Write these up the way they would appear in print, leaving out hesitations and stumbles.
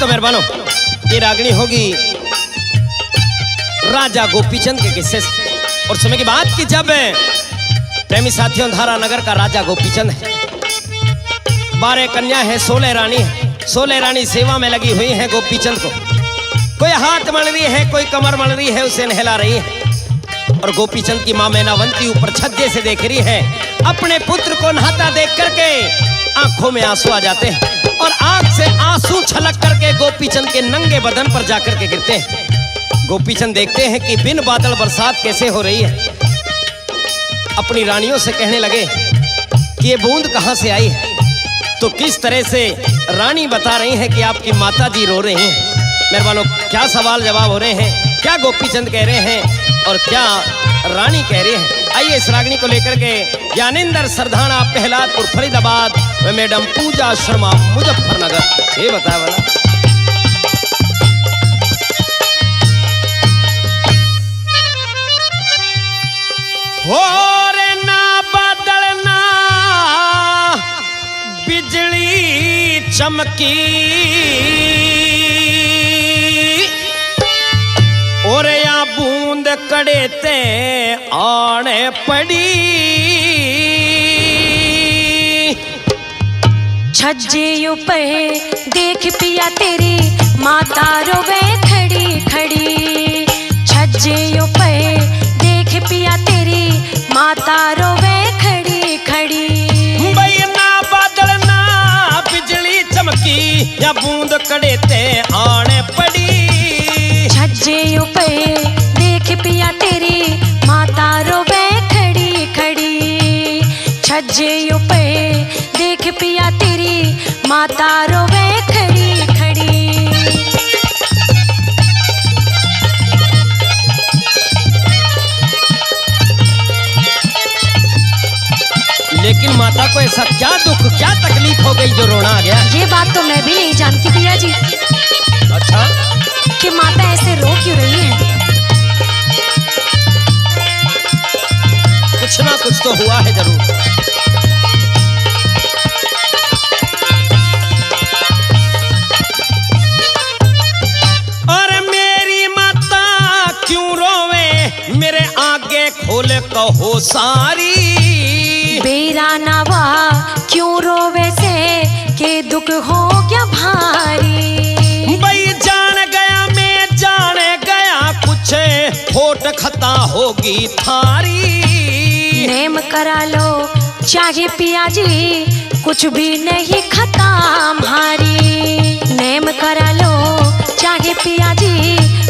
तो मेहरबानो ये रागनी होगी राजा गोपीचंद के किस्से से। और समय की बात की जब प्रेमी साथियों धारा नगर का राजा गोपीचंद है, 12 कन्या है, 16 रानी है। 16 रानी सेवा में लगी हुई है गोपीचंद को। कोई हाथ मल रही है, कोई कमर मल रही है, उसे नहला रही है। और गोपीचंद की मां मैनावंती ऊपर छज्जे से देख रही है अपने पुत्र को नहाता देख करके। आंखों में आंसू आ जाते हैं और आंख से आंसू छलक करके गोपीचंद के नंगे बदन पर जाकर के गिरते हैं। गोपीचंद देखते हैं कि बिन बादल बरसात कैसे हो रही है। अपनी रानियों से कहने लगे कि ये बूंद कहां से आई है। तो किस तरह से रानी बता रही हैं कि आपकी माता जी रो रही हैं। मेहरबानों क्या सवाल जवाब हो रहे हैं, क्या गोपीचंद कह रहे हैं और क्या रानी कह रही है। आइए इस रागनी को लेकर के ज्ञानेंद्र सरधाना पहलादपुर फरीदाबाद व मैडम पूजा शर्मा मुजफ्फरनगर ये बताया वाला। हो रे ना बदलना बिजली चमकी और या बूंद कड़े ते आने पड़ी। छज्जे ऊपर देख पिया तेरी माता रोवे खड़ी खड़ी। छज्जे ऊपर देख पिया तेरी माता रोवे खड़ी खड़ी। भाई ना बदलना बिजली चमकी या बूंद कड़े ते आने पड़ी। छज्जे ऊपर देख पिया तेरी माता रोवे खड़ी खड़ी। छज्जे ऊपर देख पिया तेरी माता रोवे खड़ी खड़ी। लेकिन माता को ऐसा क्या दुख क्या तकलीफ हो गई जो रोना आ गया। ये बात तो मैं भी नहीं जानती पिया जी। अच्छा कि माता ऐसे रो क्यों रही है। कुछ ना कुछ तो हुआ है जरूर। और मेरी माता क्यों रोवे मेरे आगे खोल कहो सारी। बेरा नवा क्यों रोवे से के दुख हो गया भारी। भाई जान गया मैं जान गया कुछ होठ खता होगी थारी। नेम करा लो चाहे पिया जी कुछ भी नहीं खता हमारी। नेम करा लो चाहे पिया जी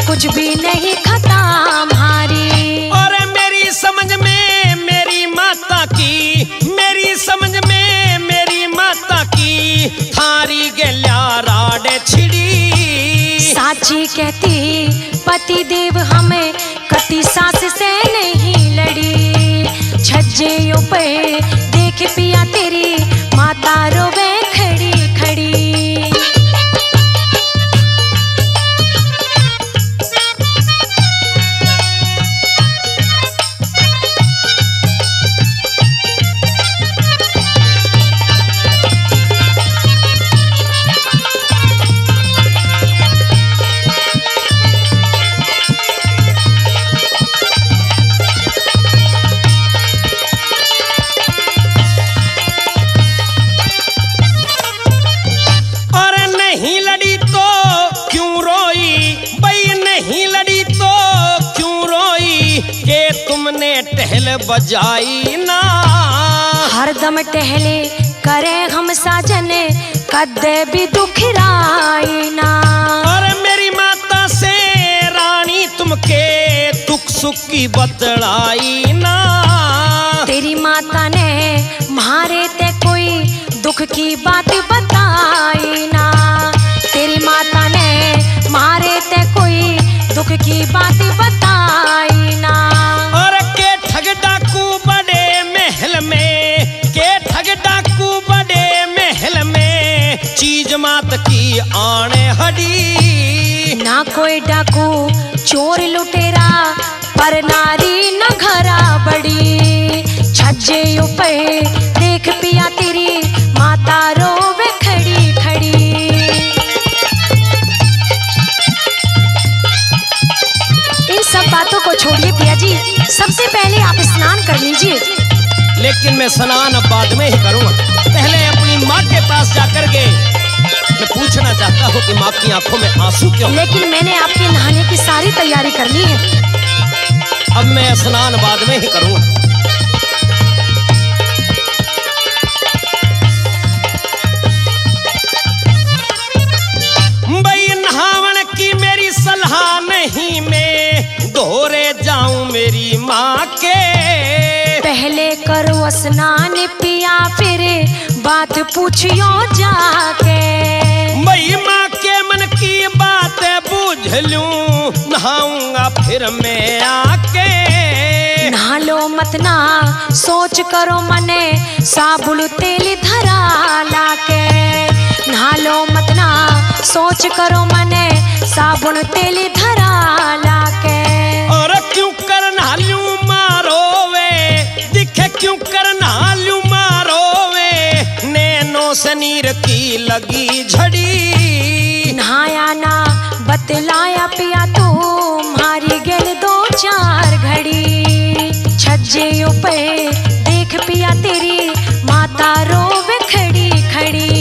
कुछ भी नहीं खता हमारी। और मेरी समझ में मेरी माता की, मेरी समझ में मेरी माता की थारी गल्या राड छिड़ी। साची कहती पति देव हमें कति सास से नहीं लड़ी। छज्जे ऊपर देख पिया तेरी माता रोवे खड़ी खड़ी। टहल बजाई ना हरदम टहले करे हम साजन कदे भी दुखराई ना। और मेरी माता से रानी तुमके दुख सुख की बतलाई ना। तेरी माता ने मारे ते कोई दुख की बात बताई ना। तेरी माता ने मारे ते कोई दुख की बात बताई ना। और के ठग डाकू बड़े महल में, के ठग डाकू बड़े महल में चीज मात की आने हडी। ना कोई डाकू चोर लुटेरा पर नारी न घरा बड़ी। छज्जे ऊपर देख पिया तेरी माता रोवे खड़ी खड़ी। बातों को छोड़िए पिया जी, सबसे पहले आप स्नान कर लीजिए। लेकिन मैं स्नान अब बाद में ही करूंगा। पहले अपनी माँ के पास जाकर के मैं पूछना चाहता हूँ कि माँ की आंखों में आंसू क्यों? लेकिन मैंने आपके नहाने की सारी तैयारी कर ली है। अब मैं स्नान बाद में ही करूंगा। भाई नहावन की मेरी सलाह नहीं, मैं दोहरे जाऊं मेरी माँ के। पहले करो स्नान पिया, फिर बात पूछियो जाके। मैं माँ के मन की बात बूझ लूं, नहाऊंगा फिर मैं आके। नहा लो मत ना सोच करो मने, साबुन तेल धरा लाके। नहा लो मत ना सोच करो मने, साबुन तेल धरा लाके। और क्यों कर नालू मारोवे, दिखे क्यों कर नालू मारोवे, नैनो से नीर की लगी झड़ी। नहाया ना बतलाया पिया तू, मारी गेल 2-4 घड़ी। छज्जे पे देख पिया तेरी माता रोवे खड़ी खड़ी।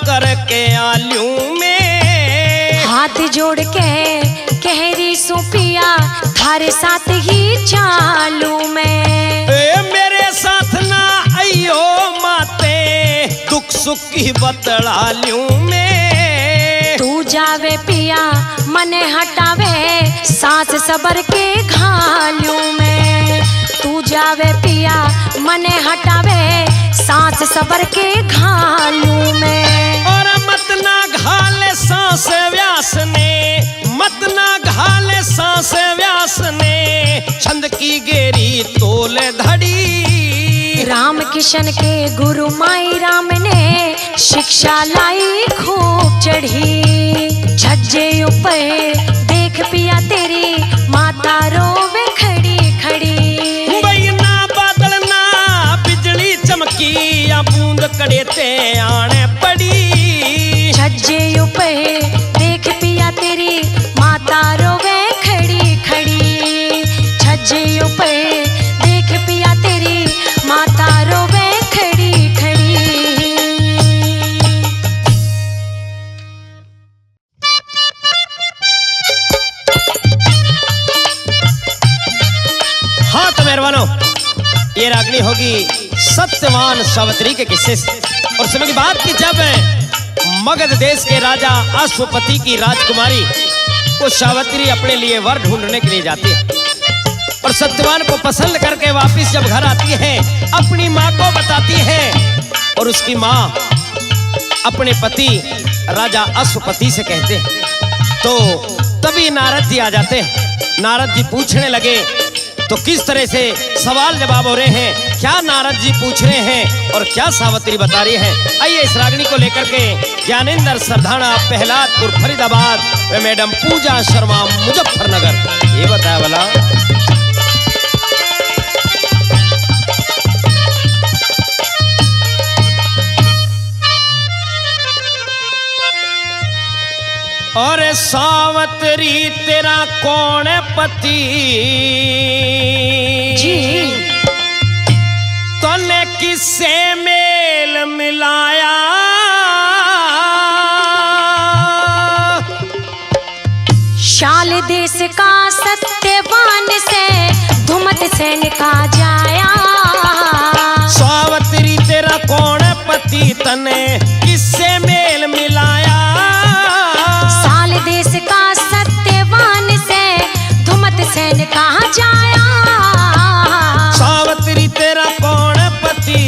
करके आलू में हाथ जोड़ के कह रही सुपिया, थारे साथ ही चालू में। मेरे साथ ना आइयो माते, दुख सुख की बतला लूं मैं। तू जावे पिया मने हटावे, सांस सबर के घालू में। तू जावे पिया मने हटावे, सांस सबर के घालू में। और मत ना घाले सांस व्यास ने, मत ना घाले सांस व्यास ने, छंद की गेरी तोल धड़ी। राम किशन के गुरु माई राम ने, शिक्षा लाई खूब चढ़ी। छज्जे ऊपर देख पिया तेरी माता रोवे खड़ी खड़ी। चमकी या बूंद कड़े ते आने पड़ी। छज्जे ऊपर देख पिया तेरी माता रोवे खड़ी खड़ी। छज्जे ऊपर देख पिया तेरी माता रोवे खड़ी खड़ी। हाँ तो मेहरबानों, ये रागनी होगी सत्यवान सावित्री के किस्से से। और समय की बात की जब मगध देश के राजा अश्वपति की राजकुमारी वो सावित्री अपने लिए वर ढूंढने के लिए जाती है और सत्यवान को पसंद करके वापस जब घर आती है, अपनी माँ को बताती है और उसकी माँ अपने पति राजा अश्वपति से कहते हैं। तो तभी नारद जी आ जाते हैं। नारद जी पूछने लगे तो किस तरह से सवाल जवाब हो रहे हैं, क्या नारद जी पूछ रहे हैं और क्या सावित्री बता रही है। आइए इस रागनी को लेकर के ज्ञानेंद्र सरधाना पहलादपुर फरीदाबाद व मैडम पूजा शर्मा मुजफ्फरनगर ये बताया वाला। और सावित्री तेरा कौन पति जी, तूने किससे मेल मिलाया। शाल देश का सत्यवान से धुमत से निका जाया। सावित्री तेरा कौन पति तने किससे मेल मिलाया। देश का सत्यवान से धुमत से कहा जाया। सावित्री तेरा कौन पति।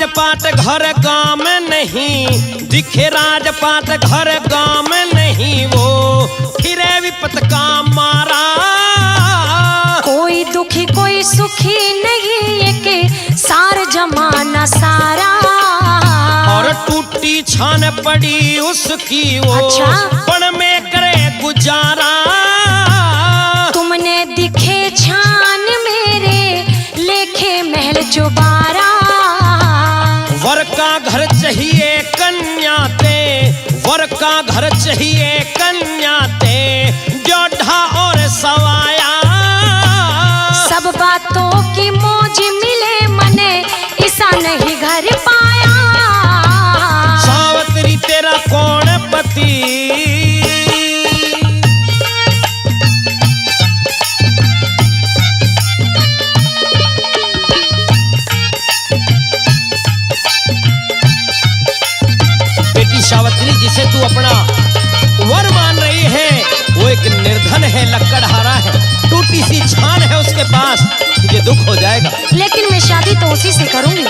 राजपाट घर गांव में नहीं, दिखे राजपाट घर गांव में नहीं, वो फिरे विपत का मारा। कोई दुखी कोई सुखी नहीं, ये के सार जमाना सारा। और टूटी छान पड़ी उसकी वो, अच्छा? पण में करे गुजारा। तुमने दिखे छान मेरे, लेखे महल चुबारा। वर का घर चाहिए कन्या ते, वर का घर चाहिए कन्या ते, जोधा और सवाया। सब बातों की मौज मिले मने, ऐसा नहीं घर पाया। सावत्री तेरा कौन पति, बेटी सावत्री जिसे तू अपना वर मान रही है, वो एक निर्धन है, लकड़हारा है, टूटी सी छान है उसके पास, तुझे दुख हो जाएगा। लेकिन मैं शादी तो उसी से करूंगी।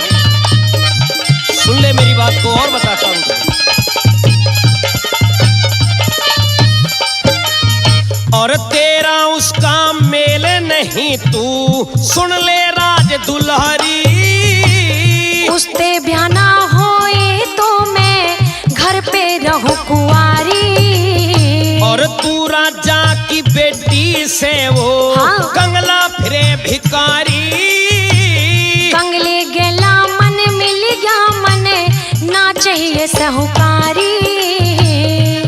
सुन ले मेरी बात को और बताता हूं तुझे। और तेरा उसका मेल नहीं, तू सुन ले राज दुल्हरी। उसते ब्याना होए तो मैं घर पे रहूं कुंवारी। और तू राजा की बेटी से वो, हाँ? कंगला फिरे भिकारी। कंगले गेला मन मिल गया मने, ना चाहिए साहूकारी।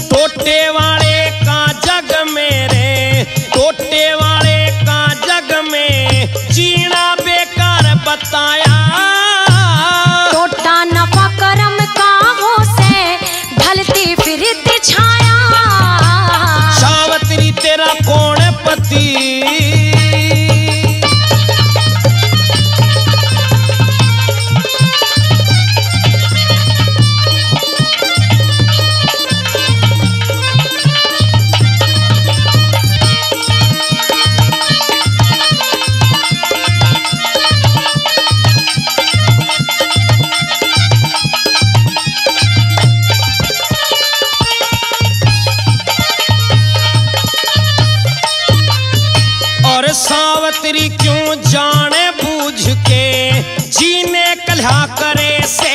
टोटे वाले का जग मेरे, टोटे वाले का जग में, जीना बेकार बताया। टोटा नफा करम का हो से, ढलती फिरती छाया। सावत्री तेरा कौन पति, और सावत्री क्यों जाने बूझ के, जीने कल्हा करे से।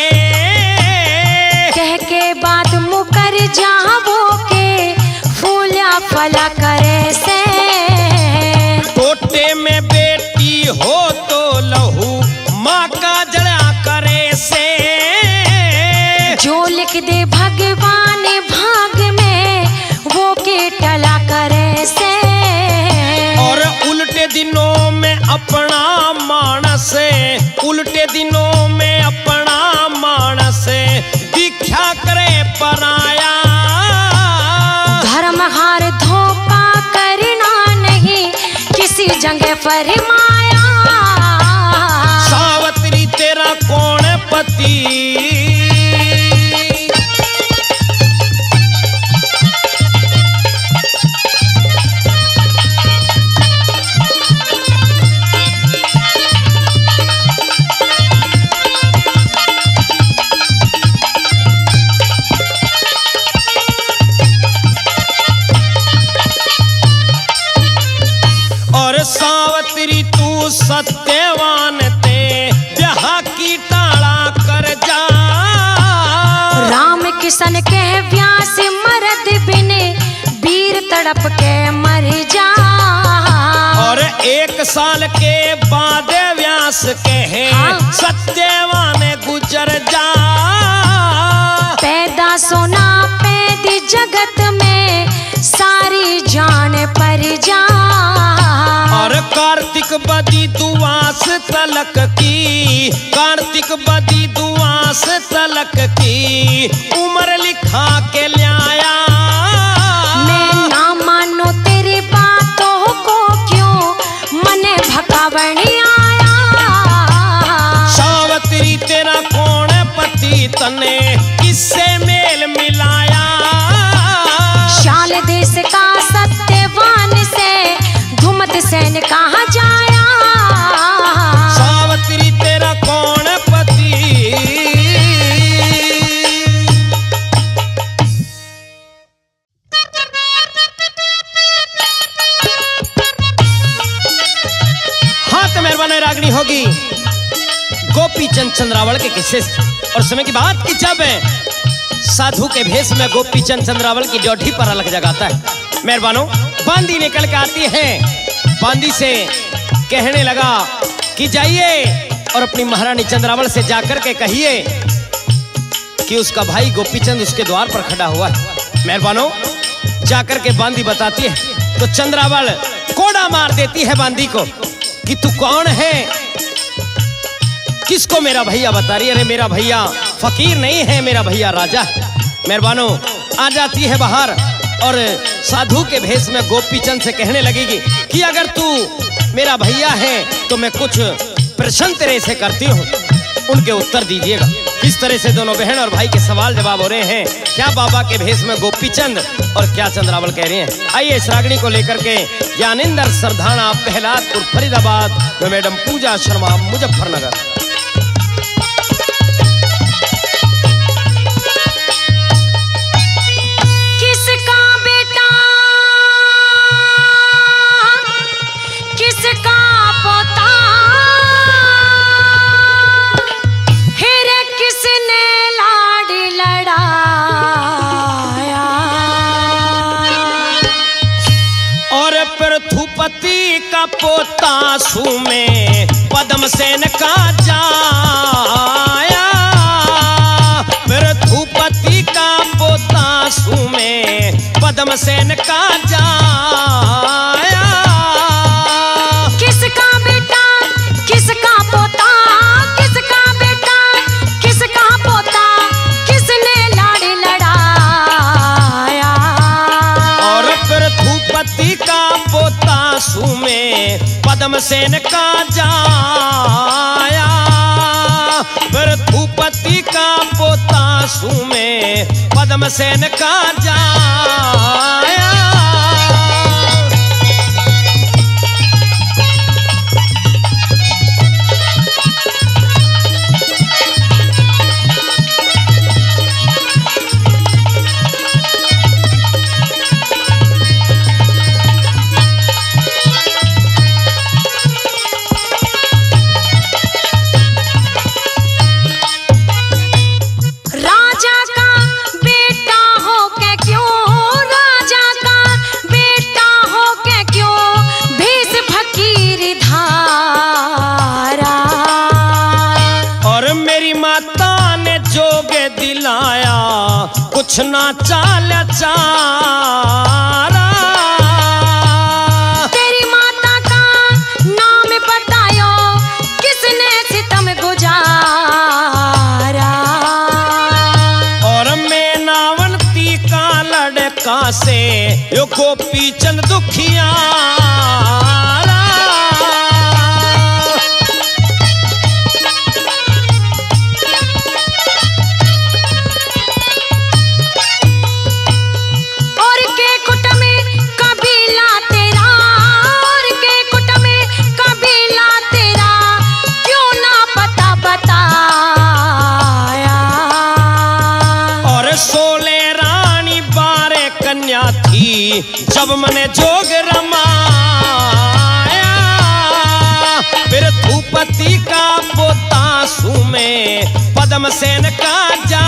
कह के बात मुकर जाबो के, फूला फला करे से। टोटे में बेटी हो तो लहू, माँ का जड़ा करे से। जो लिख दे भगवान भाग में, वो के टला करे से। और उल्टे दिनों में अपना मानस, उल्टे दिनों में अपना मानस, दीक्षा करे पराया। धर्म हार धोखा करना नहीं, किसी जगह फरमाया। सावत्री तेरा कौन पति, और सावत्री तू सत्यवान ते, ब्याह की टाला कर जा। राम किशन कह व्यास मरद बिने, वीर तड़प के मर जा। और 1 साल के बाद व्यास कहे, हाँ? सत्यवान गुजर जा। पैदा सोना पैदी जगत में, सारी जान पर जा। और कार्तिक बदी दुआस तलक की, कार्तिक बदी दुआस तलक की, उम्र लिखा के ल्याया। मैं ना मानो तेरी बातों को, क्यों मने भकावण आया। सावत्री तेरा कौन पति, तने किससे मेल मिलाया। शाल देश का सत्यवान से, धुमत सैन कहाँ जाया। सावत्री तेरा कौन पति। गोपीचंद चंद्रावल के किस्से से। और समय की बात की जब साधु के भेष में गोपीचंद चंद्रावल की ड्यूटी पर अलग जगाता है। मेहरबानों, बांदी निकल के आती है। बांदी से कहने लगा कि जाइए और अपनी महारानी चंद्रावल से जाकर के कहिए कि उसका भाई गोपीचंद उसके द्वार पर खड़ा हुआ है। मेहरबानों, जाकर के बांदी बताती है तो चंद्रावल कोड़ा मार देती है बांदी को कि तू कौन है, किसको मेरा भैया बता रही है। अरे मेरा भैया फकीर नहीं है, मेरा भैया राजा है। मेहरबानों, आ जाती है बाहर और साधु के भेष में गोपीचंद से कहने लगेगी कि अगर तू मेरा भैया है तो मैं कुछ प्रश्न तेरे से करती हूँ, उनके उत्तर दीजिएगा। इस तरह से दोनों बहन और भाई के सवाल जवाब हो रहे हैं। क्या बाबा के भेष में गोपीचंद और क्या चंद्रावल कह रहे हैं। आइए इस रागनी को लेकर के ज्ञानेंद्र सरधाना, प्रहलादपुर, फरीदाबाद में मैडम पूजा शर्मा, मुजफ्फरनगर। किसका बेटा किसका पोता, किसने लाड़ी लड़ाया। और पृथुपति का पोता सुमे पद्मसेन का जाया। पृथुपति का पोता सुमे पद्मसेन का जाया। किसका बेटा किसका पोता, किसका बेटा किसका पोता, किसने लाड़ी लड़ाया। और पृथुपति का पोता सुमे पद्मसेन का जाया। पृथुपति का पोता सुमे पद्मसेन का जाया। राजा का बेटा हो के क्यों, राजा का बेटा हो के क्यों, भेष फकीर धारा। और मेरी माता ने जोग दिलाया, कुछ ना चाल चारा। तेरी माता का नाम बतायो, किसने सितम गुजारा। और मैं नावंती का लड़का से यो गोपीचंद दुखियारा। और के कुट में कबीला तेरा, और के कुट में कबीला तेरा, क्यों ना पता बताया। और 16 रानी 12 कन्या थी, जब मैंने जोग रमाया। पृथुपति का पोता सुमे पद्मसेन का जाया।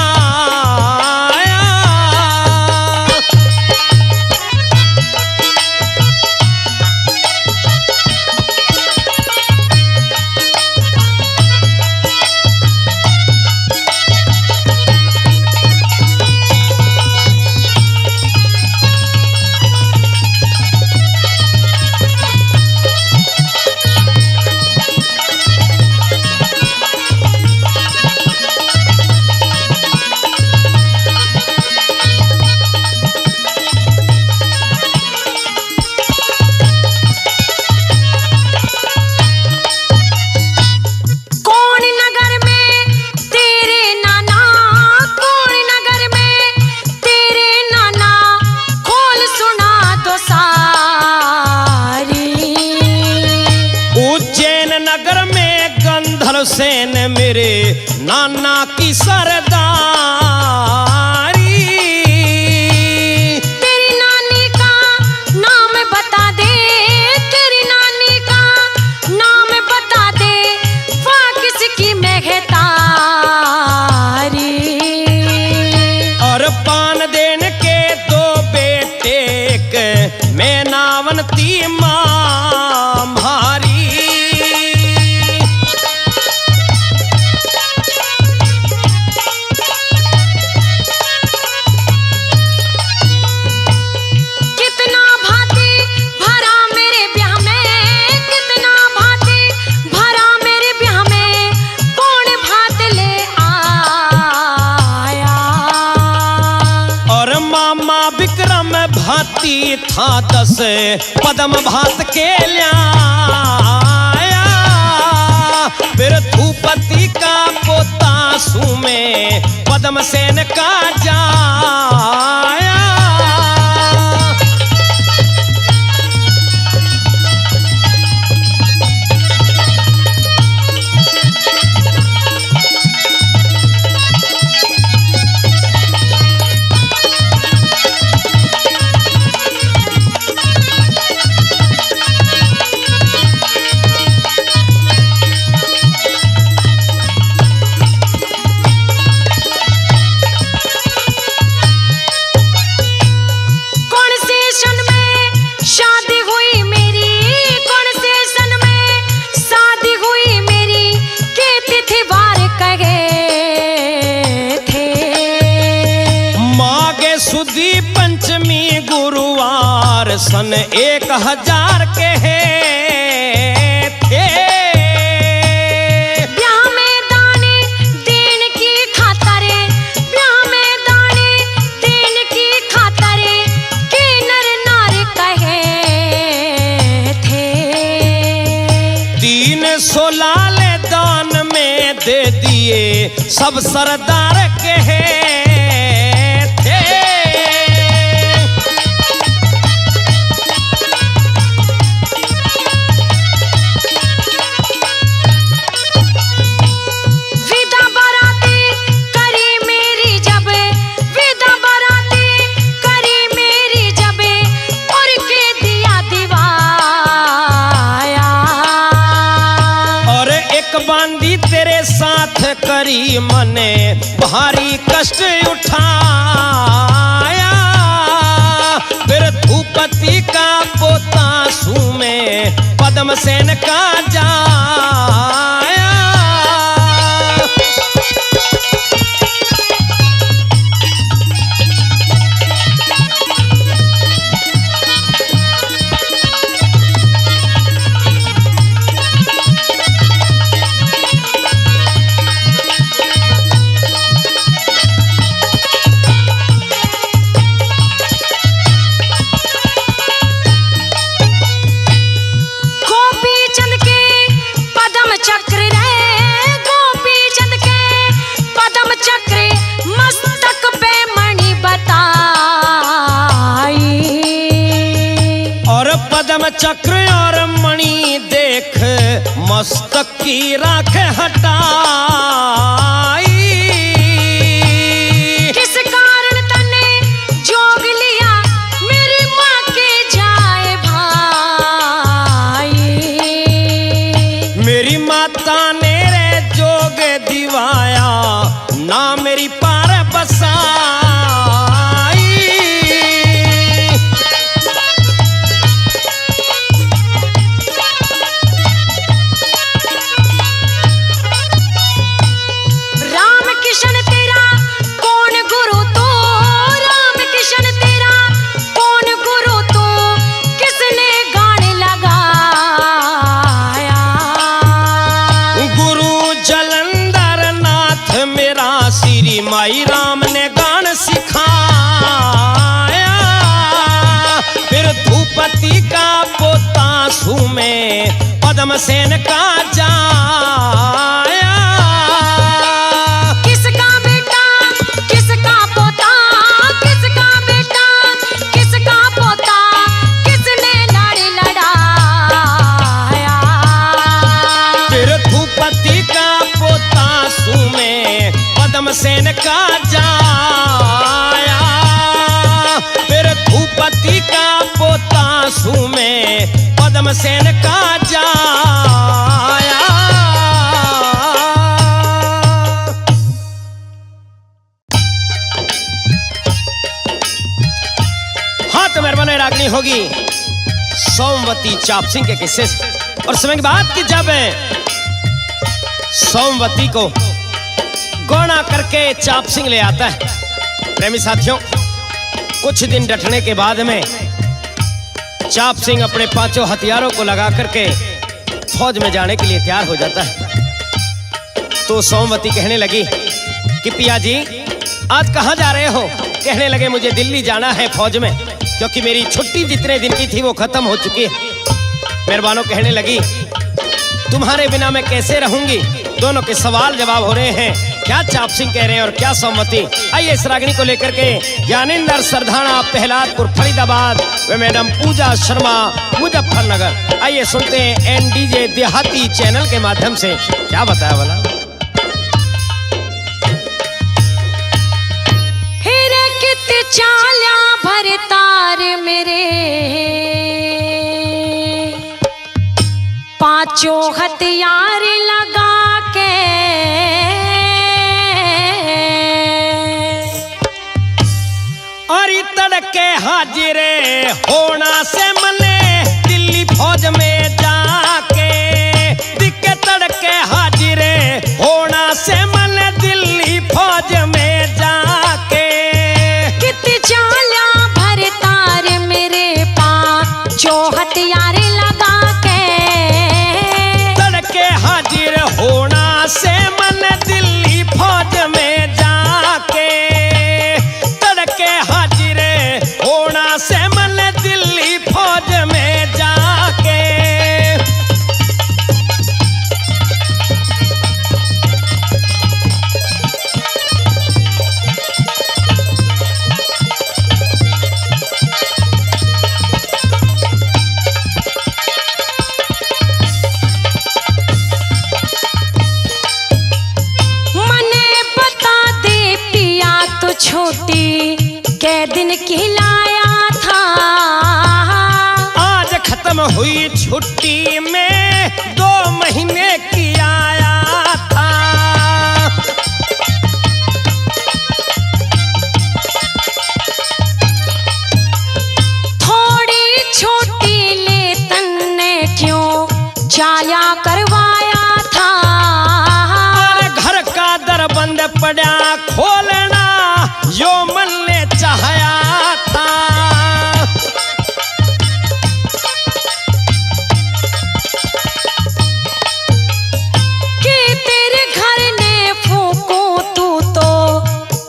कौन नगर में तेरे नाना, कौन नगर में तेरे नाना, खोल सुना तो सारी। उज्जैन नगर में गंधर्व सेन मेरे नाना की सरदारी। तेरी नानी का नाम बता दे, तेरी नानी का नाम बता दे, वाह किसकी महतारी। हाथी था 10 पदम भात के ल्याया, फिर भूपति का पोता सुमे पदम सेन का जाया। सन 1000 के थे, ब्याह में दाने देन की खातर, ब्याह में दाने देन की खातर के नर नार कहे थे। 300 लाले दान में दे दिए सब सरदार कहे करी मने भारी कष्ट उठाया, फिर भूपति का पोता सुमे पद्म सेन का जाया। पद्म चक्र और मणि देख मस्तक की राख हटाई, किस कारण तने जोग लिया मेरी माँ के जाए भाई। मेरी माता ने रे जोग दिवाया ना मेरी पार बसाई। माई राम ने गान सिखाया, फिर भूपति का पोता सुमे पद्म सेन का जाया। किसका बेटा किसका पोता, किसका बेटा किसका पोता, किसने लड़ लड़ाया। फिर भूपति का पोता सुमे पद्म सेन का जाया, फिर भूपति का पोता सुमे पद्म सेन का जाया। हाँ तो मेहरबानी रागनी होगी सोमवती चाप सिंह के किस्से से। और समय की बात की जब सोमवती को गौना करके चाप सिंह ले आता है। प्रेमी साथियों, कुछ दिन डटने के बाद में चाप सिंह अपने 5 हथियारों को लगा करके फौज में जाने के लिए तैयार हो जाता है। तो सोमवती कहने लगी कि पिया जी आज कहाँ जा रहे हो? कहने लगे मुझे दिल्ली जाना है फौज में। क्योंकि मेरी छुट्टी जितने दिन की थी वो खत्म हो चुकी है। मेहरबानों कहने लगी तुम्हारे बिना मैं कैसे रहूंगी। दोनों के सवाल जवाब हो रहे हैं, क्या चाप सिंह कह रहे हैं और क्या सौमती। आइए इस रागिनी को लेकर के ज्ञानेंद्र सरधाना प्रहलादपुर फरीदाबाद व मैडम पूजा शर्मा मुजफ्फरनगर। आइए सुनते हैं एनडीजे देहाती चैनल के माध्यम से क्या बताया वाला। चाल्या भर तार मेरे पांचों हथियार लगा के और तड़के हाजिरे होना से मने दिल्ली फौज में जाके। दिक्के तड़के हाजिरे होना से मने दिल्ली फौज में जाके। चाल्या भर तार मेरे पांचों हथियार लगा के तड़के हाजिर होना से मन दिल्ली फौज में जाके। तड़के हाजिर होना से मन दिल्ली फौज में जाके। छोटी कै दिन खिलाया था। आज खत्म हुई छुट्टी में 2 महीने की आया था। थोड़ी छोटी ले तन्ने क्यों चाल्या करवाया था। घर का दर बंद पड़ा खोलना यो मन ने चाहया था। कि तेरे घर ने फूको तू तो,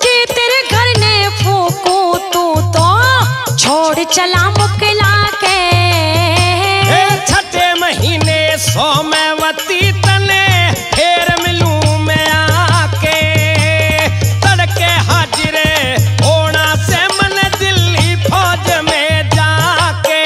कि तेरे घर ने फूको तू तो छोड़ चला मुकला के। छठे महीने सोमवती तने फिर मिलूं मैं आके। तड़के हाजिरे होना से मन दिल्ली फौज में जाके।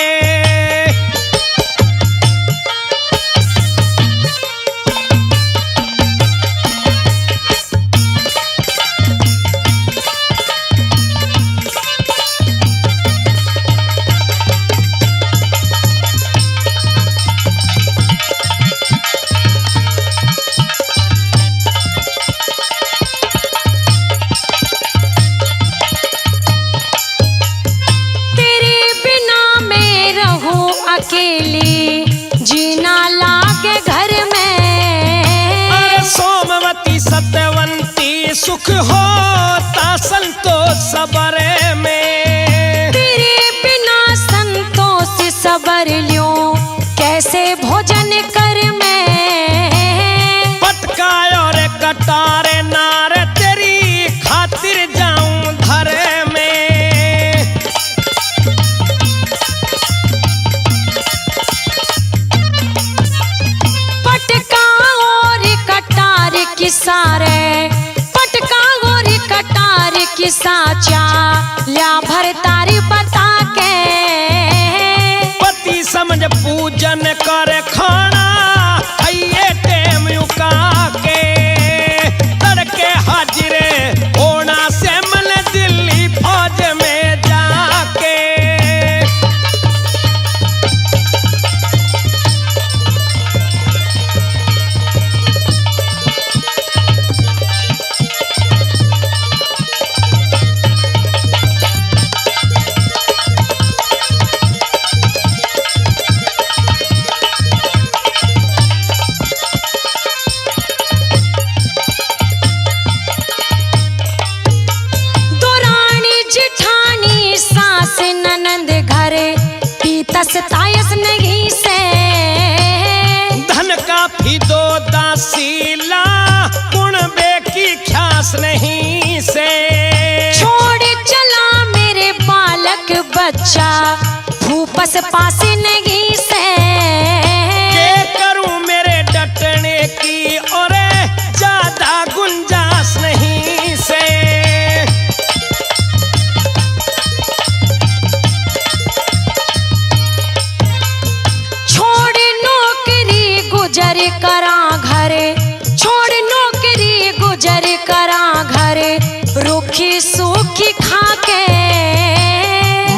अकेली जीना लागे घर में। अरे सोमवती सत्यवंती सुख होता संतोष सबरे में। तेरे बिना संतोष सबर ल्यों कैसे भोजन कर में। पटका और कटारे नार तेरी खातिर जाऊं धरे में। सारे पटका गोरी कटार की साचा ल्या भर तारी बता के। पति समझ पूजन कर खाना खाइए टेम उका के। तड़के हाजिरे होना से मन दिल्ली फौज में जाके। तायस नहीं से धन का फिदो दासीला गुण बेकी ख्यास नहीं से। छोड़ चला मेरे बालक बच्चा फूफस पास नहीं से। के करूं मेरे डटने की और ज्यादा गुंजाइश नहीं से। छोड़ नौकरी गुजर करा घरे, छोड़ नौकरी गुजर करा घरे, रूखी सूखी खाके।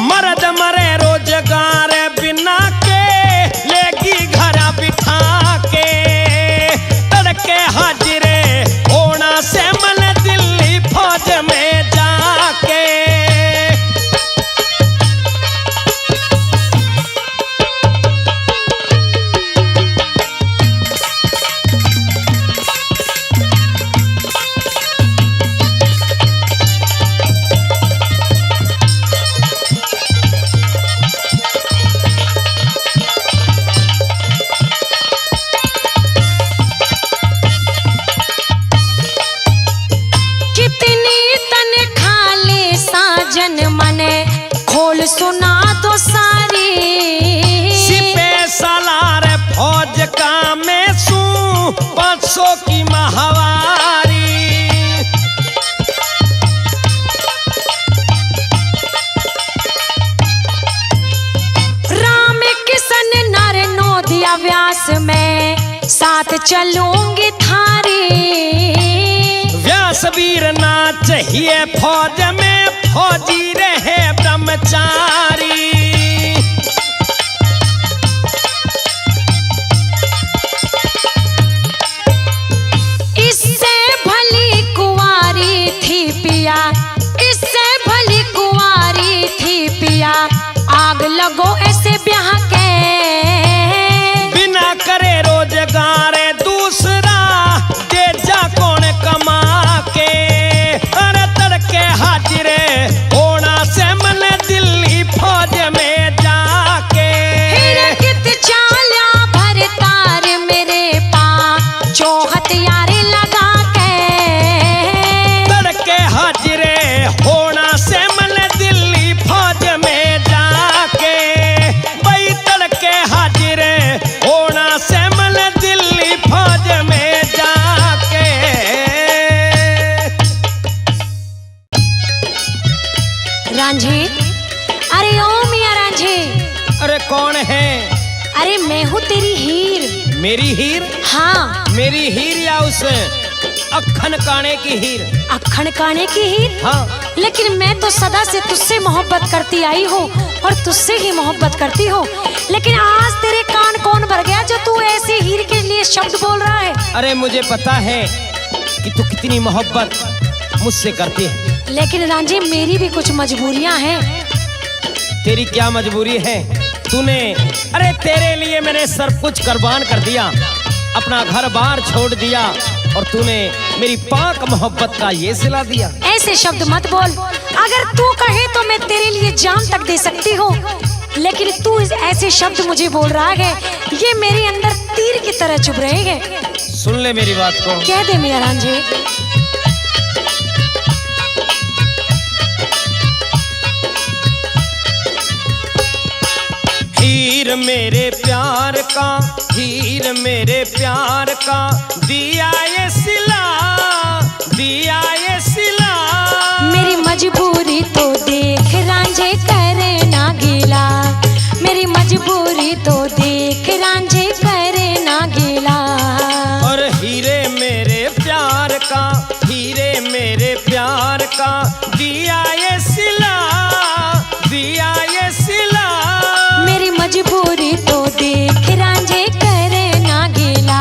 मर्द मरे रोजगार बिना के, लेगी घर बिठा के। तड़के हाजिरे होना से मन दिल्ली फौज में जाके। खोल सुना तो सारी सिपे सालार फौज का मैं सू 500 की माहवारी। राम किशन नर नोदिया व्यास में साथ चलूंगी थारी। व्यास वीर ना चाहिए फौज में, फौजी रहे ब्रह्मचारी। इससे भली कुंवारी थी पिया, इससे भली कुंवारी थी पिया, आग लगो ऐसे ब्याह के। बिना करे रोजगार दूसरा दे जा कौन कमा के। अरे तड़के हाजिरे होना से मन दिल्ली फौज में जाके। हिरकित चाला भर तार मेरे पाँचों हथियार लगा के। तड़के हाजिरे होना से मन दिल्ली फौज में जाके। भाई तड़के हाजिरे होना से मन दिल्ली फौज में जाके। रांझी, अरे ओ मियां रांझी। अरे कौन है? अरे मैं हूँ तेरी हीर। मेरी हीर? हाँ। मेरी हीर या उस अखन काने की हीर? अखन काने की हीर? हाँ। लेकिन मैं तो सदा से तुझसे मोहब्बत करती आई हूँ और तुझसे ही मोहब्बत करती हूँ, लेकिन आज तेरे कान कौन भर गया जो तू ऐसे हीर के लिए शब्द बोल रहा है? अरे मुझे पता है कि तू कितनी मोहब्बत मुझसे करती है, लेकिन रांझी मेरी भी कुछ मजबूरियां हैं। तेरी क्या मजबूरी है? तूने, अरे तेरे लिए मैंने सब कुछ कुर्बान कर दिया, अपना घर बार छोड़ दिया और तूने मेरी पाक मोहब्बत का ये सिला दिया। ऐसे शब्द मत बोल, अगर तू कहे तो मैं तेरे लिए जान तक दे सकती हूँ, लेकिन तू ऐसे शब्द मुझे बोल रहा है, ये मेरे अंदर तीर की तरह चुभ रहे हैं। सुन ले मेरी बात को। कह दे मियां रांझी। हीर मेरे प्यार का, हीर मेरे प्यार का, दिया ये सिला, दिया ये सिला। मेरी मजबूरी तो देख रांझे करे ना गिला, मेरी मजबूरी तो देख रांझे करे ना गिला। और हीरे मेरे प्यार का, हीरे मेरे प्यार का, दिया ये सिला, दिया ये सिला। मेरी मजबूरी तो देख रांझे करे ना गिला,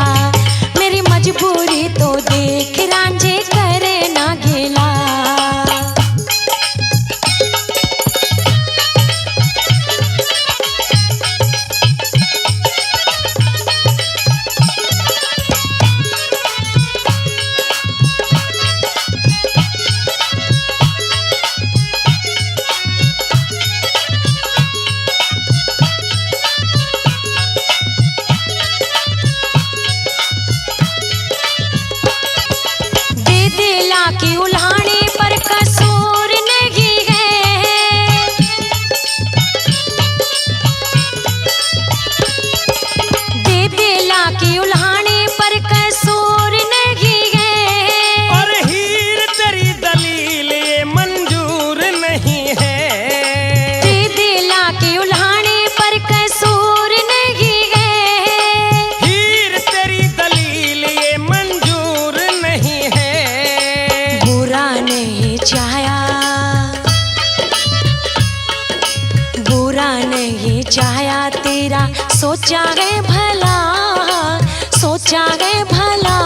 मेरी मजबूरी तो देख रांझे करे ना गिला। चाहा तेरा सोचा है भला, सोचा है भला।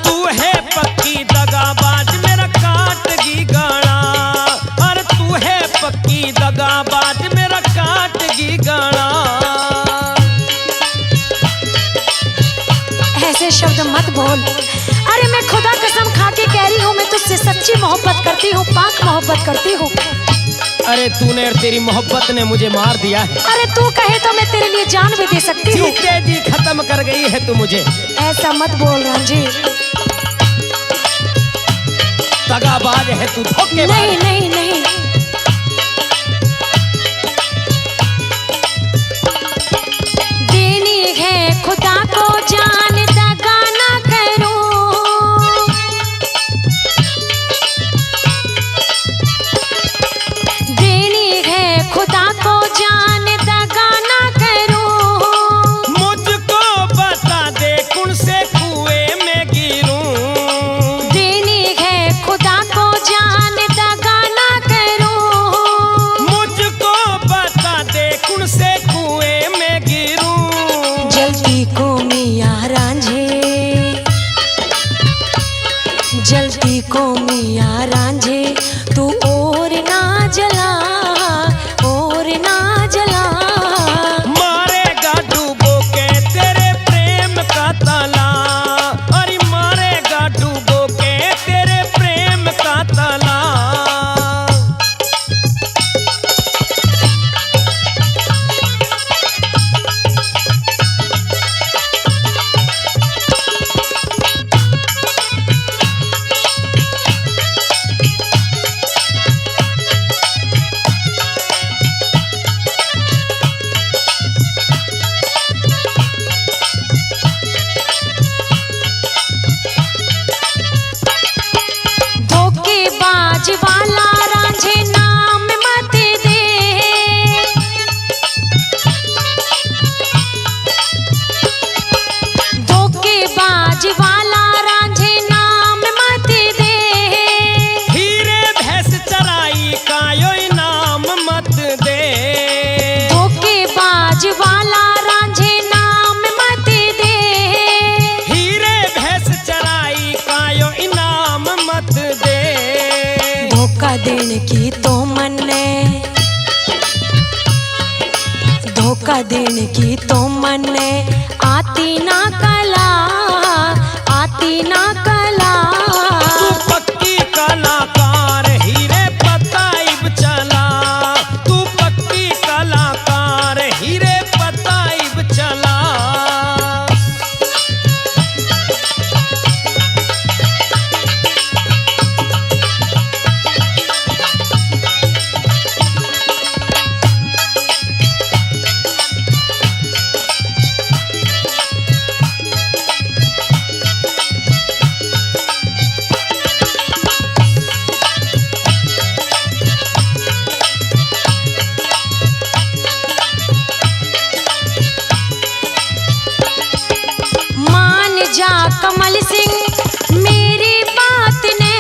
तू है पक्की दगाबाज मेरा काटगी गाना, अरे तू है पक्की दगाबाज मेरा काटगी गाना। ऐसे शब्द मत बोल। अरे मैं खुदा कसम खा के कह रही हूँ, मैं तुझसे सच्ची मोहब्बत करती हूँ, पाक मोहब्बत करती हूँ। अरे तूने और तेरी मोहब्बत ने मुझे मार दिया है। अरे तू कहे तो मैं तेरे लिए जान भी दे सकती हूँ। जीते जी खत्म कर गई है तू मुझे। ऐसा मत बोल रांझी। दगाबाज है तू, धोखेबाज। नहीं नहीं नहीं, देनी है खुदा को जान, दगा ना करूं। देनी है खुदा को जान, दगा ना करूं। मुझको बता दे कौन से कुएं में गिरूं। देनी है खुदा को जान, दगा ना करूं। मुझको बता दे कौन से कुएं में गिरूं। जल्दी को मियां रांझे, जल्दी को मियां रांझे, तू और ना जला, और ना जला। मारेगा डूबो के तेरे प्रेम का ताला, अरे मारेगा डूबो के तेरे प्रेम का ताला। धोखेबाज वाला रांझे नाम मत दे। धोखेबाज वाला रांझे नाम मत दे। हीरे भैंस चराई का यो इनाम मत दे। धोखेबाज वाला रांझे नाम मत दे। हीरे भैंस चराई का यो इनाम मत दे। धोखा देने की तो मन ने, धोखा देने की तो मन ने, आती ना कला, आती ना कला। तू पक्की कलाकार हीरे पताइब चला, तू पक्की कलाकार हीरे पताइब चला। मान जा कमल सिंह मेरी बात ने,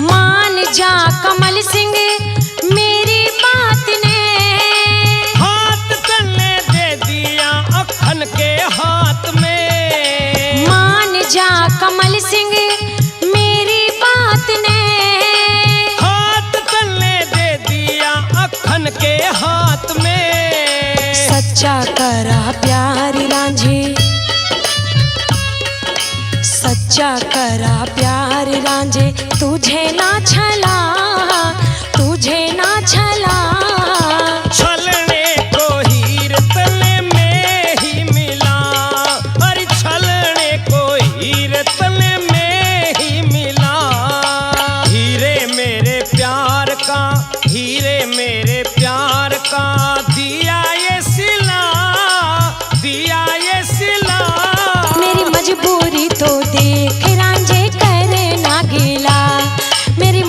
मान जा कमल सिंह मेरी बात ने। हाथ तले दे दिया अखन के हाथ में। मान जा कमल सिंह मेरी बात ने। हाथ तले दे दिया अखन के हाथ में। सच्चा करा प्यार रांझे, सच्चा करा प्यार रांझे, तुझे ना छला, तुझे ना छला। छलने को हीर तले में ही मिला, अरे छलने को हीर तले में ही मिला। हीरे मेरे प्यार का, हीरे मेरे प्यार का दिया ये सिला, दिया ये सिला। मेरी मजबूरी तो देख रांझे, करे ना गिला। मेरी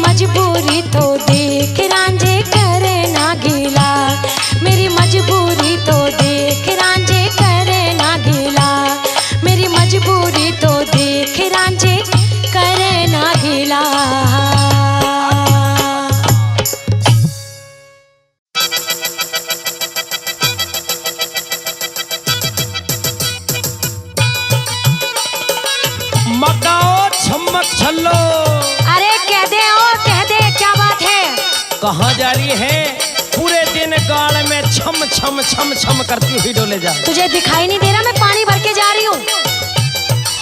छमक छल्लो। अरे कह दे और कह दे, क्या बात है? कहाँ जा रही है? पूरे दिन गाल में छम छम छम छम करती हुई डोले जा। तुझे दिखाई नहीं दे रहा मैं पानी भर के जा रही हूँ?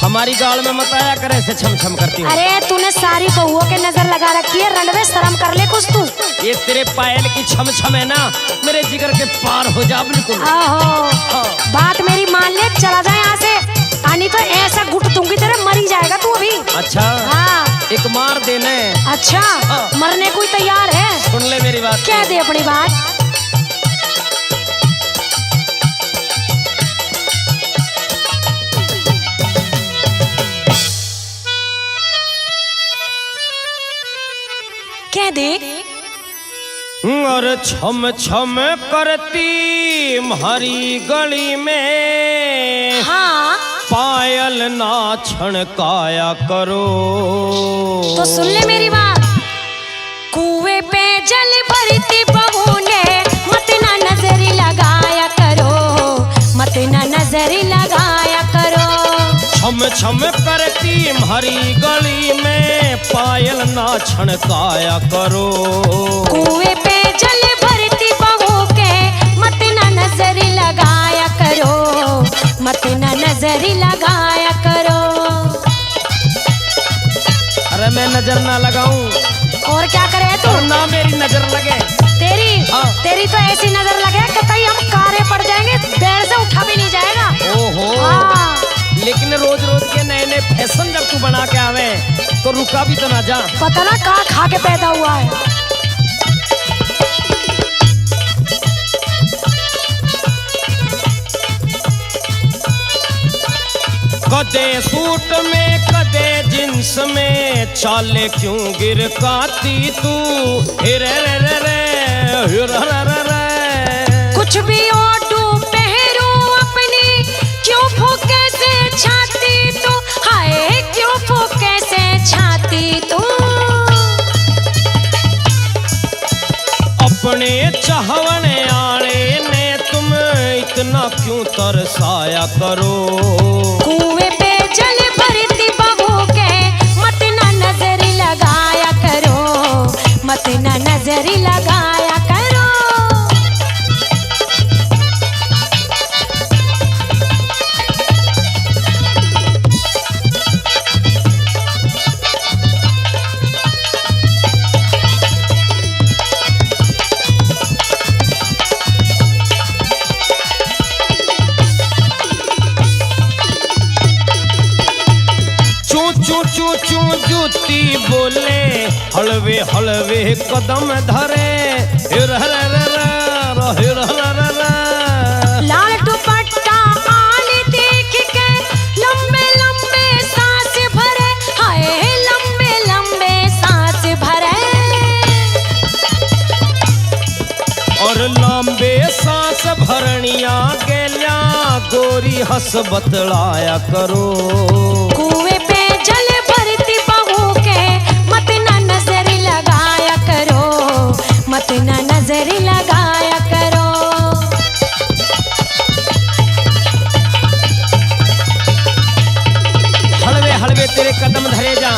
हमारी गाल में मत आया करे से छम छम करती हूँ। अरे तूने सारी बहुओं के नजर लगा रखी है, रणवे शर्म कर ले कुछ तू। ये तेरे पायल की छम छम है ना, मेरे जिगर के पार हो जा बिल्कुल। आहो, बात मेरी मान ले, चला जाए यहाँ से, आनी तो ऐसा घुट दूंगी तेरे, मरी जाएगा तू अभी। अच्छा हाँ, एक मार देने। अच्छा मरने को ही तैयार है? सुन ले मेरी बात। क्या दे अपनी बात। क्या दे? और छम छम करती हरी गली में, हाँ पायल ना छणकाया करो। तो सुन ले मेरी बात। कुएं पे जल भरती बहू ने, मत ना नजरी लगाया करो, मत ना नजरी लगाया करो। छम छम करती हरी गली में, पायल ना छणकाया करो। कुएं पे जल भरती बहू के, मत ना नजरी लगाया करो, मत ना नजरी लगाया करो। अरे मैं नजर ना लगाऊं और क्या करे तू? और ना मेरी नजर लगे। तेरी तो ऐसी नजर लगे कतई हम कारे पड़ जाएंगे, देर से उठा भी नहीं जाएगा। ओहो, हाँ। लेकिन रोज रोज के नए नए फैशन जब तू बना के आवे तो रुका भी तो ना जा। पता ना कहाँ खा के पैदा हुआ है। कदे सूट में कदे जींस में, चाले क्यों गिर काती तू। हिरे रे रे रे, हिरे रे रे रे। कुछ भी ओढ़ू पहरू अपनी, क्यों फूके से छाती तू, हाय क्यों फूके से छाती तू। अपने चाहवने आले ने तुम इतना क्यों तरसाया करो। कुएं पे जल भरती बहू के, मत ना नजरी लगाया करो, मत ना नजरी लगाया करो। चू चू चू जूती बोले, हलवे हलवे कदम धरे। हिर हर हिर हर। लाल दुपट्टा आल देख के, लंबे लंबे सांस भरे, हाय लंबे लंबे सांस भरे। और लंबे सांस भरनिया गेल्या, गोरी हंस बतलाया करो। कुएं पे जल भरती बहू के, मत ना नजरी लगाया करो, मत ना नजरी लगाया करो। हलवे हलवे तेरे कदम धरे जा,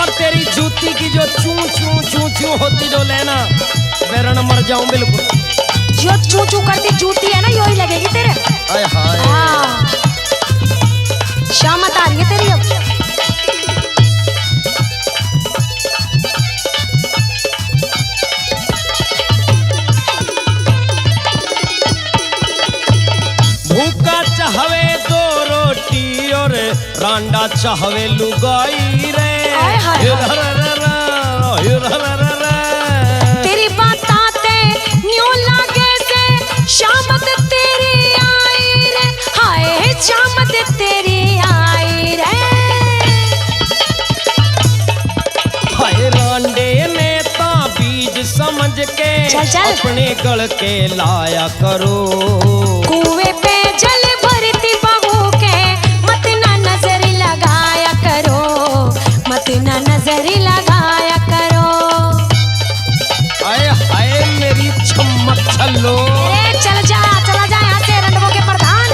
और तेरी जूती की जो चू चू चू चू होती जो लेना, मैं रण मर जाऊं बिल्कुल। जो चू चू करती जूती है ना, यही लगेगी तेरे। आय हाय। हाँ, शामत आ रही है तेरी अब। भूखा चाहवे दो रोटी और रांडा चाहवे लुगाई रे। आय हाय। हिर हर हिर हर। तेरी बातां न्यू लागे से, शामत तेरी आई रे, हाय शामत तेरी आई रे। हाय रांडे ने ता बीज समझ के, चल। अपने गल के लाया करो। कुएं पे जल भरती बहू के, मत ना नजरी लगाया करो, मत ना नजरी लगाया करो। हाय हाय मेरी छम्मक छल्लो। चला जा यहाँ से, रंडवों के प्रधान।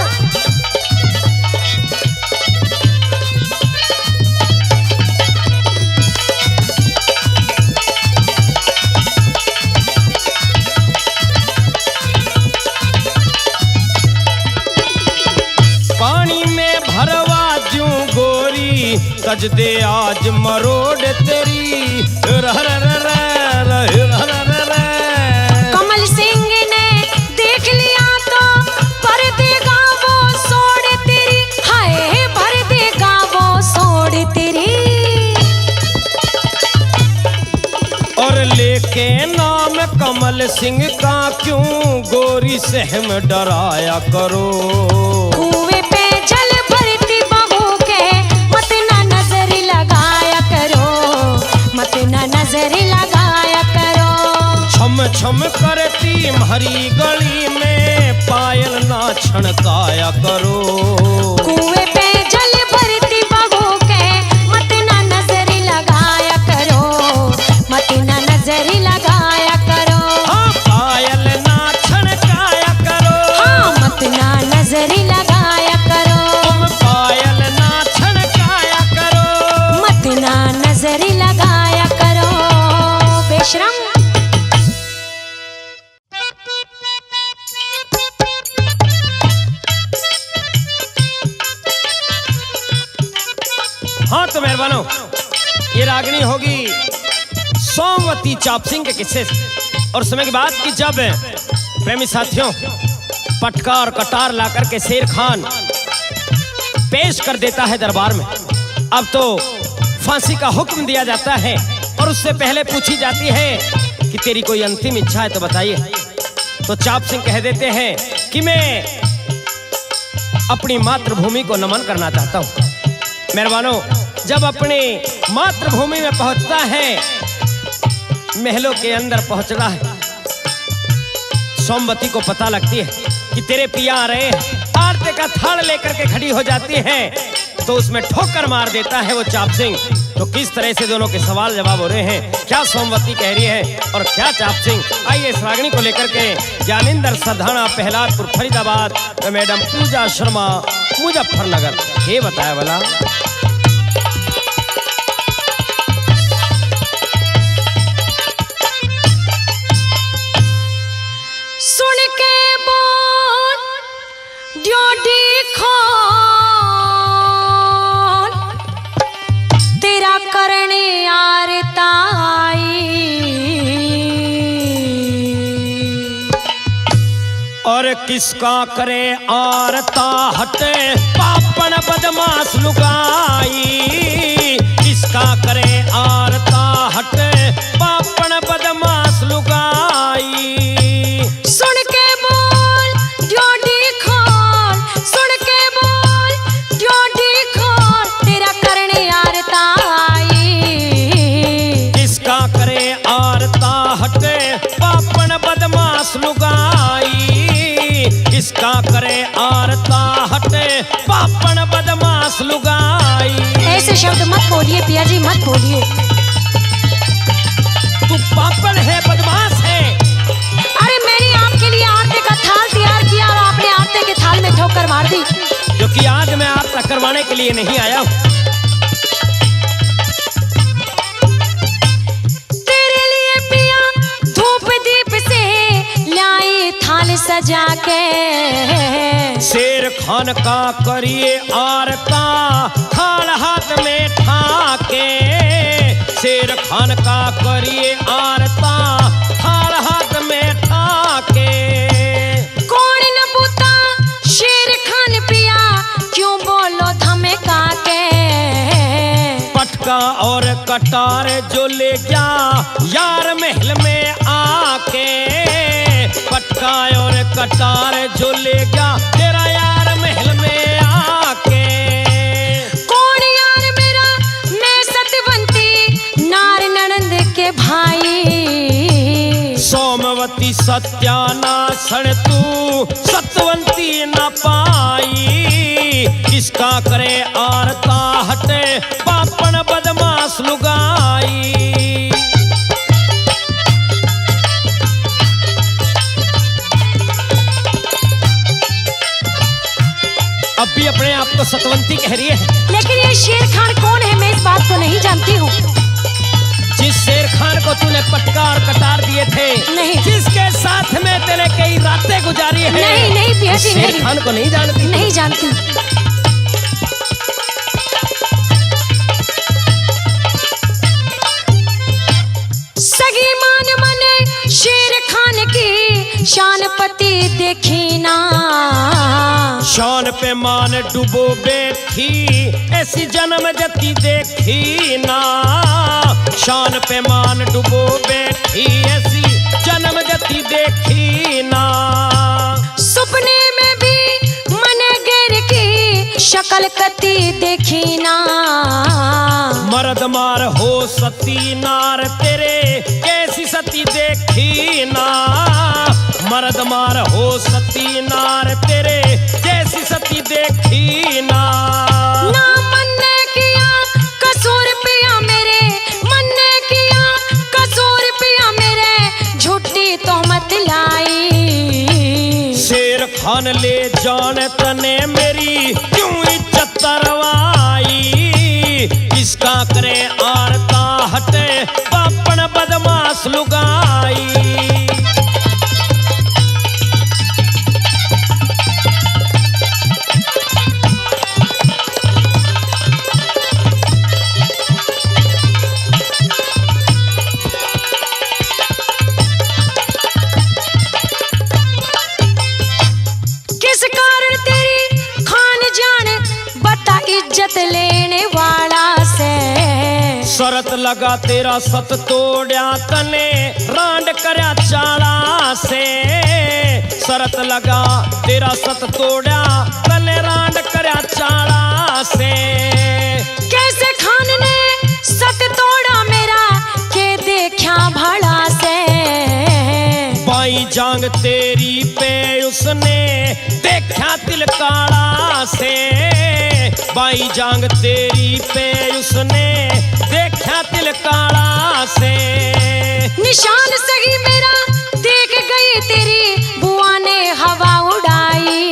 तज दे आज मरोड़ तेरी। कमल सिंह ने देख लिया तो भर देगा वो सोड़ तेरी, हाय भर देगा वो सोड़ तेरी। और लेके नाम कमल सिंह का क्यों गोरी सहम डराया करो। कुएं पे जल भरती बहू के मत ना नजर लगाया करो, मत ना नजर लगाया करो। छम छम करती हरी गली में पायल ना छनकाया करो। कुएं पे जल भरती बहू के मत ना नजर लगाया करो, मत ना नजर लगाया करो। हाँ पायल ना छनकाया करो, हाँ मत ना नजर लगाया करो, तुम पायल ना छनकाया करो, मत ना नजर लगाया करो। बेशरम। हाँ तो मेहरबानो, ये रागनी होगी सोमवती चाप सिंह के किस्से से। और समय की बात की जब प्रेमी साथियों पटका और कटार लाकर के शेर खान पेश कर देता है दरबार में। अब तो फांसी का हुक्म दिया जाता है और उससे पहले पूछी जाती है कि तेरी कोई अंतिम इच्छा है तो बताइए। तो चाप सिंह कह देते हैं कि मैं अपनी मातृभूमि को नमन करना चाहता हूँ। मेहरबानों, जब अपनी मातृभूमि में पहुंचता है, महलों के अंदर पहुंच रहा है, सोमवती को पता लगती है कि तेरे पिया आ रहे हैं। आरती का थाल लेकर के खड़ी हो जाती है तो उसमें ठोकर मार देता है वो चाप सिंह। तो किस तरह से दोनों के सवाल जवाब हो रहे हैं, क्या सोमवती कह रही है और क्या चाप सिंह। आइए इस रागनी को लेकर के ज्ञानेंद्र सरधाना प्रहलादपुर फरीदाबाद मैडम पूजा शर्मा मुजफ्फरनगर ये बताया वाला। सुन के बोल ड्योडी खोल, तेरा करने आरताई। और किसका करे आरता हटे पापन बदमाश लुगाई। किसका करे आरता हटे पापन बदमाश लुगाई। सुन के बोल ड्योडी खोल, सुन के बोल ड्योडी खोल, तेरा करने आरताई। किसका करे आरता हटे पापन बदमाश लुगाई। किसका करे आरता हटे पापन बदमाश लुगाई। ऐसे शब्द मत बोलिए पिया जी, मत बोलिए। तू पापन है, बदमाश है। अरे मैंने आपके लिए आटे का थाल तैयार किया और आपने आटे के थाल में ठोकर मार दी। क्योंकि आज मैं आपका करवाने के लिए नहीं आया हूँ। तेरे लिए पिया धूप दीप से लाई थाल सजा के। शेर खान का करिए आरता थाल हाथ में ठाके। शेर खान का करिए आरता थाल हाथ में ठाके। कौन न पूता शेर खान पिया, क्यों बोलो धमका के। पटका और कटार जो ले गया यार महल में आके। पटका और कटार जो ले गया तेरा यार महल में आके। कौन यार मेरा, मैं सतवंती नार ननंद के भाई। सोमवती सत्यानाशण तू सतवंती न पाई। किसका करे आरता हटे पापन बदमाश लुगाई। अब भी अपने आप को सतवंती कह रही है, लेकिन ये शेर खान कौन है, मैं इस बात को नहीं जानती हूँ। जिस शेर खान को तूने पटका और कटार दिए थे, नहीं। जिसके साथ में तेरे कई रातें गुजारी है। नहीं नहीं पिया जी, शेर नहीं। खान को नहीं जानती? नहीं जानती। देखी ना। शान पे मान डूबो बैठी ऐसी जन्म जती देखी ना। शान पे मान डूबो बैठी ऐसी जन्म जती देखी ना। सपने में भी मन गिर की शक्ल कती देखी ना। मर्द मार हो सती नार तेरे कैसी सती देखी ना। मर्द मार हो सती नार तेरे कैसी सती देखी ना। ना मन ने किया कसूर पिया मेरे, मन ने किया कसूर पिया मेरे, झूठी तोहमत लाई। शेर खान ले जान तने मेरी क्यों इज्जत तरवाई। किसका करे आरता हटे पापन बदमाश लुगाई। इज्जत लेने वाला से शरत लगा तेरा सत तोड़या तने रांड करया चाला से। शरत लगा तेरा सत तोड़या तने रांड करया चाला से। कैसे खान ने सत तोड़ा मेरा के देखा भला से। बाई जांग तेरी पे उसने देखा तिल काला से। बाई जांग तेरी पे उसने देखा तिल काला से। निशान सही मेरा देख गई तेरी बुआ ने हवा उड़ाई।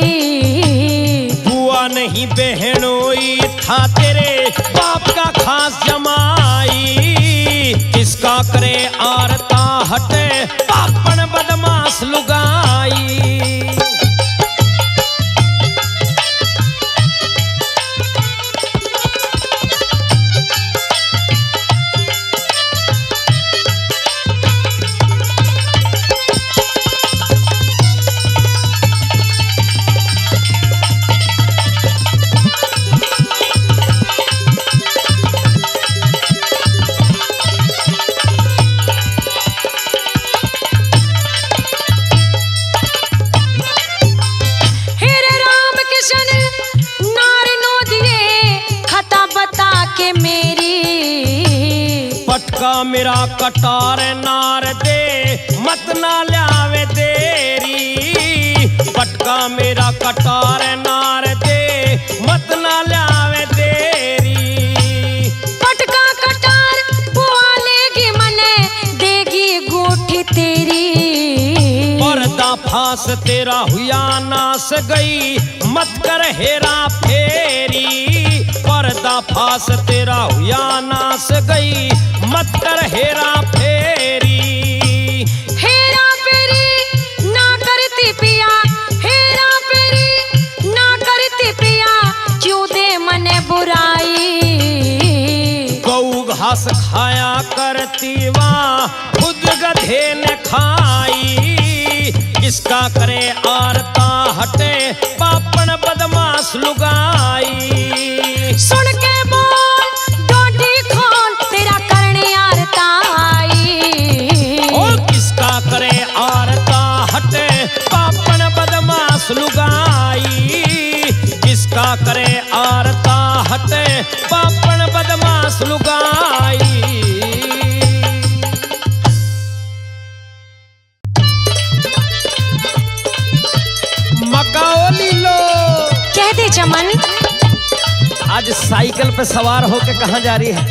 बुआ नहीं बहनोई था तेरे बाप का खास जमाई। किसका करे आरता हटे पापन बदमाश लुगाई। पटका मेरा कटार नार दे मत ना ल्यावे देरी। पटका मेरा कटार नार दे मत ना ल्यावे देरी। पटका कटार बुआ लेगी मने देगी गोठी तेरी। पर्दा फांस तेरा हुआ नास गई मत कर हेरा फेरी। पर्दा फांस तेरा हुआ नास गई मत कर हेरा फेरी। हेरा फेरी ना करती पिया, हेरा फेरी ना करती पिया, क्यों दे मने बुराई। गऊ घास खाया करती वहाँ खुद गधे ने खाई। इसका करे आरता हटे पापन बदमाश लुगाई। सुन के बोल डोडी खोल तेरा करने आरता आई। और किसका करे आरता हटे पापन बदमाश लुगाई। किसका करे आरता हटे पापन बदमाश लुगाई। मकाओली लो कह दे चमन, आज साइकिल पे सवार होके कहाँ जा रही है?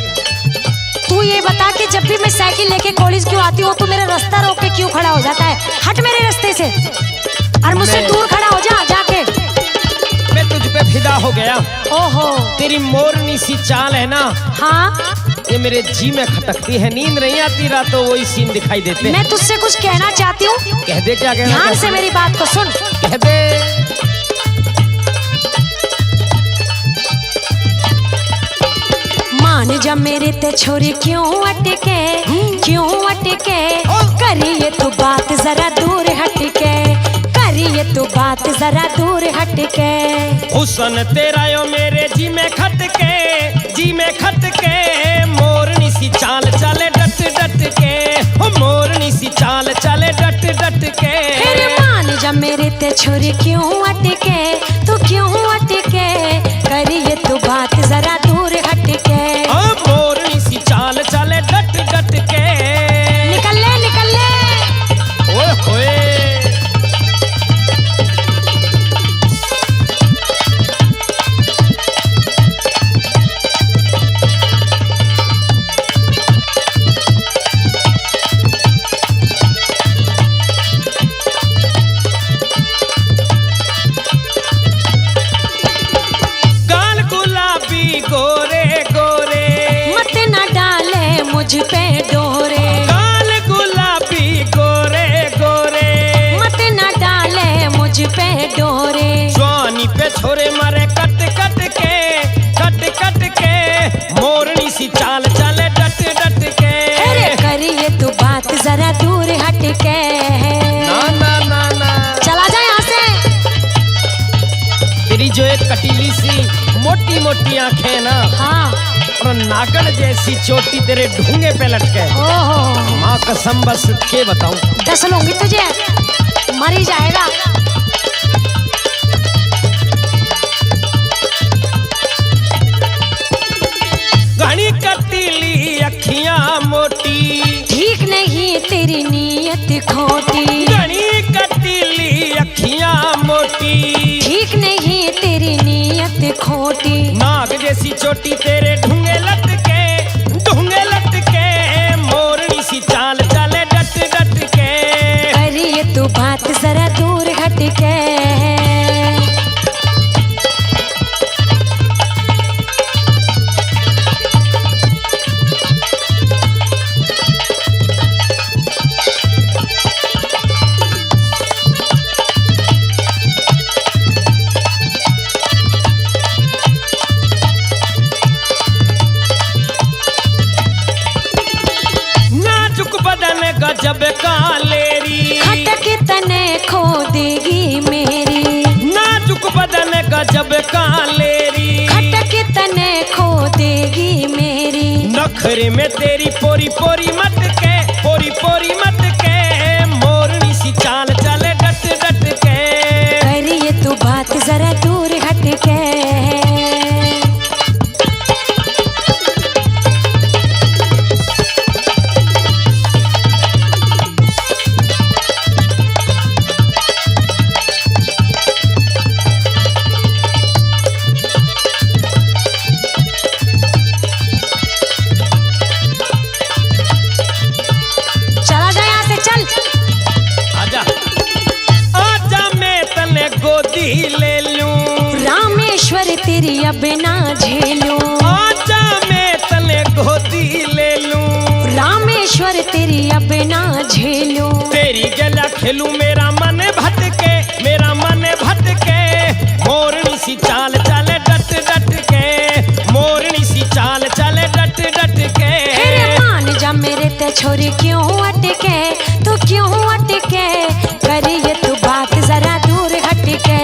तू ये बता कि जब भी मैं साइकिल लेके कॉलेज क्यों आती हूँ तो मेरा रास्ता रोक के क्यों खड़ा हो जाता है? हट मेरे रास्ते से और मुझसे दूर खड़ा हो जा जाके। मैं तुझ पे फिदा हो गया। ओहो, तेरी मोरनी सी चाल है ना, हाँ ये मेरे जी में खटकती है। नींद नहीं आती रातों वही सीन दिखाई देते हैं। मैं तुझसे कुछ कहना चाहती हूँ, कह दे। क्या कहना? ध्यान से मेरी बात को सुन। कह दे। मान जा मेरे ते छोरी क्यों अटके, क्यों अटके, करिए तू बात जरा दूर हटके, करिए करिए तू बात जरा दूर हट के। हुसन तेरा यो मेरे जी में खट के मोरनी सी चाल चले डट डट के, ओ मोरनी सी चाल चले डट डट के। फिर मान जा मेरे ते छोरी क्यों अटके, तू क्यों अटके, करिए तू बात जरा दूर हट के। ओ मोरनी सी चाल चले डट डट के। निकल ले ओए होए गोरे गोरे मत न डाले मुझ पे डोरे, गाल गुलाबी गोरे गोरे मत न डाले मुझ पे डोरे। जवानी पे छोरे मारे कट कट के मोरनी सी चाल चले डट डट के। अरे करिए तू बात जरा दूर हट के। ना ना ना ना चला जा यहाँ से। तेरी जो एक कटीली सी मोटी मोटी आंखें ना, हाँ और नागन जैसी चोटी तेरे ढूंगे पे लटके। ओहो माँ कसम बस के बताऊं, दस लूंगी तुझे, मर ही जाएगा। घनी कटीली अखियां मोटी, ठीक नहीं तेरी नीयत खोटी। घनी कटीली अखियां मोटी, ठीक नहीं तेरी नीयत खोटी। नाग जैसी चोटी तेरे ढूंगे लटके मोरनी सी चाल चले डट डट के। करिए तू बात जरा दूर हट के। गजब कालेरी खटक तने खो देगी मेरी, नाजुक बदन गजब कालेरी खटक तने खो देगी मेरी। नखरे में तेरी पोरी पोरी मत के मोरनी सी चाल चले डट डट के। करिए तू बात जरा दूर हट के। ले लूं रामेश्वर तेरी अब ना झेलूं, आजा मैं तले गोदी ले लूं रामेश्वर तेरी अब ना झेलूं। तेरी गला खेलूं मेरा मन भटके मोरनी सी चाल चले डट डट के, मोरनी सी चाल चले डट डट के। फिर मान जा मेरे ते छोरी क्यों अटके, तू क्यों अटके, करिए तू बात जरा दूर हट के।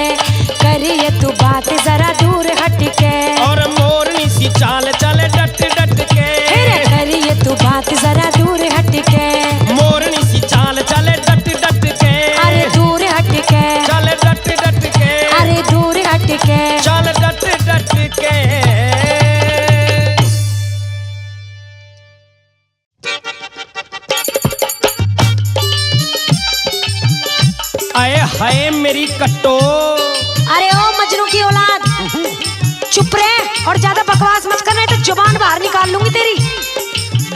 करिए तू बात जरा दूर हट के। और मोरनी सी चाल चले डट डट के। फिर करिए तू बात जरा दूर हट के। मोरनी सी चाल चले डट डट के। अरे दूर हट के, चले डट डट के। अरे दूर हट के, चल डट डट के। आए हाय मेरी कट्टो। अरे ओ मजनू की औलाद, चुप रहे और ज्यादा बकवास मत कर, नहीं तो जुबान बाहर निकाल लूंगी तेरी।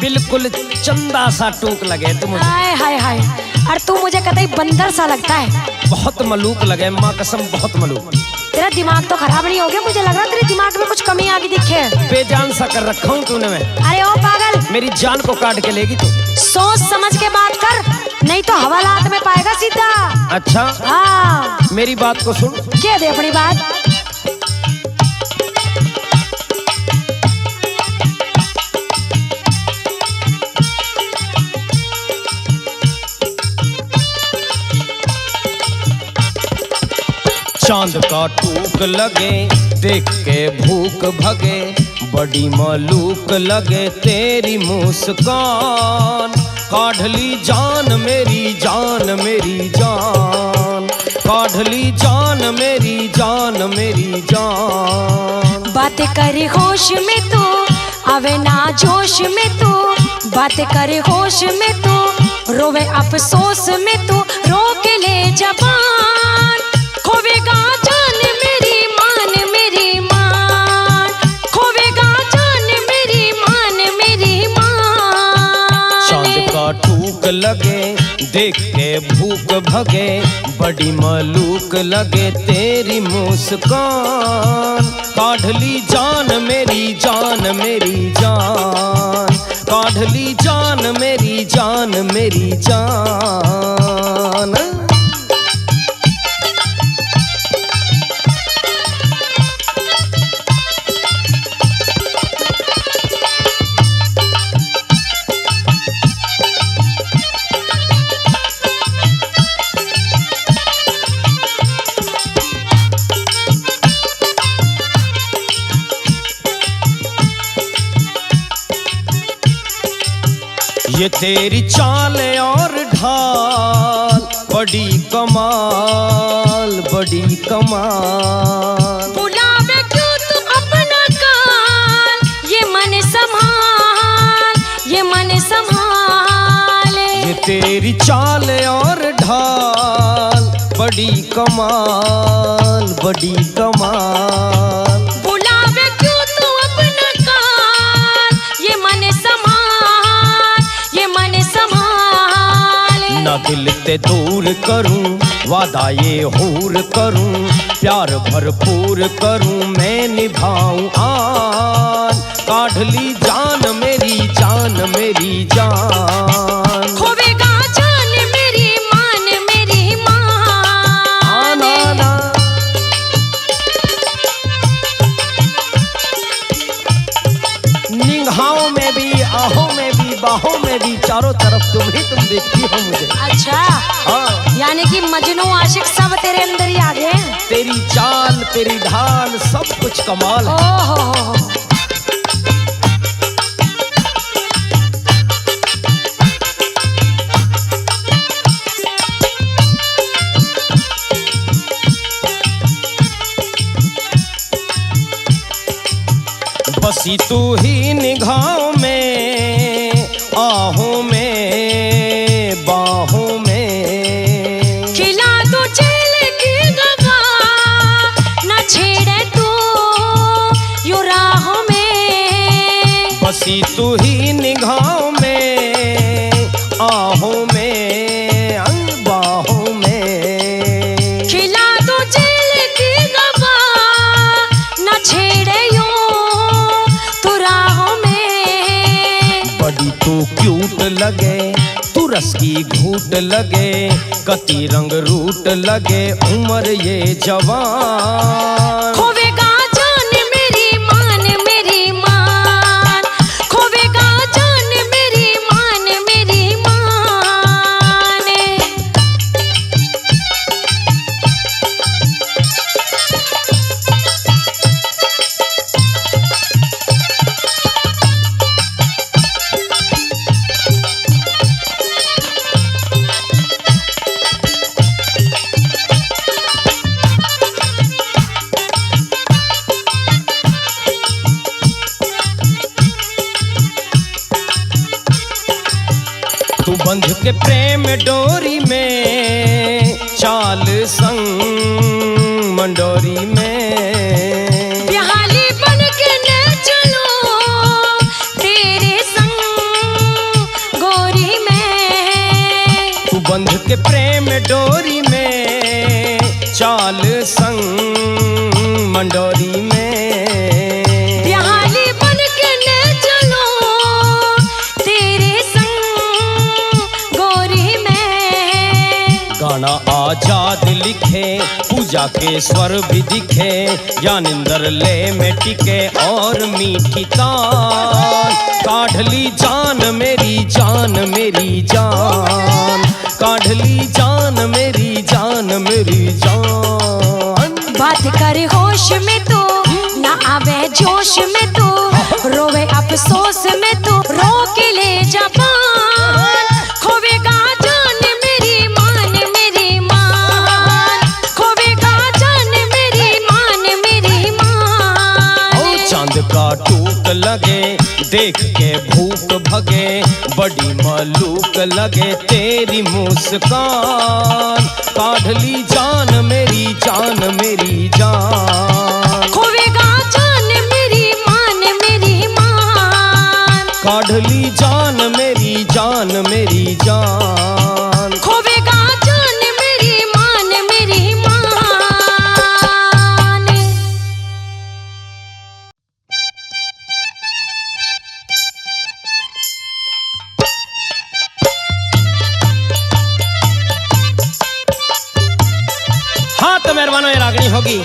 बिल्कुल चंदा सा टूक लगे तुम मुझे। हाय हाय हाय, और तू मुझे कतई बंदर सा लगता है। बहुत मलूक लगे माँ कसम, बहुत मलूक। तेरा दिमाग तो खराब नहीं हो गया? मुझे लग रहा तेरे दिमाग में कुछ कमी आ गई दिखे। बेजान सा कर रखा हूँ तूने मैं। अरे ओ पागल, मेरी जान को काट के लेगी तू। सोच समझ के बात कर, नहीं तो हवालात में पाएगा सीधा। अच्छा हाँ मेरी बात को सुन। क्या दे अपनी बात। चांद का टूक लगे देख के भूख भगे, बड़ी मालूक लगे तेरी मुस्कान। काढ़ली जान मेरी जान मेरी जान, काढ़ली जान मेरी जान मेरी जान। बातें करे होश में तू आवे ना जोश में तू, बातें करे होश में तू रोवे अफसोस में तू, रोक ले जबान। खोवेगा जान मेरी मान मेरी मान, खोवेगा जान मेरी मान मेरी मान। चांद का टूक लगे देख के भूख भगे, बड़ी मालूक लगे तेरी मुस्कान। काढ़ली जान मेरी जान मेरी जान, काढ़ली जान मेरी जान मेरी जान। ये तेरी चाल और ढाल बड़ी कमाल बड़ी कमाल। बुलावे क्यों तू अपना काल, ये मन संभाल ये मन संभाल। ये तेरी चाल और ढाल बड़ी कमाल बड़ी कमाल। बुलावे क्यों तू अपना काल, ये मन संभाल ये मन संभाल। ना दिल ते दूर करूं वादा ये हूर करूं, प्यार भरपूर करूं मैं निभाऊं आन। काढ़ली जान मेरी जान मेरी जान। खोवेगा जान मेरी मान मेरी मान। निगाहों में भी आहों में भी बाहों में भी चारों तरफ तुम ही तुम देखती हो मुझे। अच्छा हाँ, यानी कि मजनू आशिक सब तेरे अंदर ही आ गए। तेरी चाल तेरी ढाल सब कुछ कमाल है। ओहो बसी तू ही निगाहों में आहों में बाहों में। खिला दो जेल की गवा, न छेड़े तू यूं राहों में। बसी तू ही निगाहों में आहों में बाहों में। खिला दो जेल की गवा, न छेड़े यूं तू राहों में। बड़ी तू क्यूट लगे तू रस की घूट लगे, कती रंग रूट लगे उम्र ये जवान। खोवेगा जान मेरी मान मेरी मान, खोवेगा जान मेरी मान मेरी मान। तू बंध के प्रेम डोरी में चाल संग मंडोरी में। बिहाली बन के न चलो तेरे संग गोरी में। तू बंध के प्रेम डोरी में चाल संग मंडोरी में। बिहाली बन के न चलो तेरे संग गोरी में। गाना आजाद लिखे पूजा के स्वर भी दिखे, ज्ञानिंदर ले में टिके और मीठी तान। काढ़ली जान मेरी जान मेरी जान, काढ़ली जान मेरी जान मेरी जान। जोश में तू, रोवे अफसोस में तू, रोक ले जबान। खोवेगा जान मेरी मान, मेरी मान, खोवेगा जान मेरी मान, मेरी मान। चांद का टूक लगे देख के भूख भगे, बड़ी मालूक लगे तेरी मुस्कान। काढ़ ली जान मेरी जान, मेरी जान। खोवेगा जान मेरी मान, मेरी मान। काढ़ ली जान मेरी जान, मेरी जान। खोवेगा जान मेरी मान, मेरी मान। हाँ तो मेहरबानों ये रागनी होगी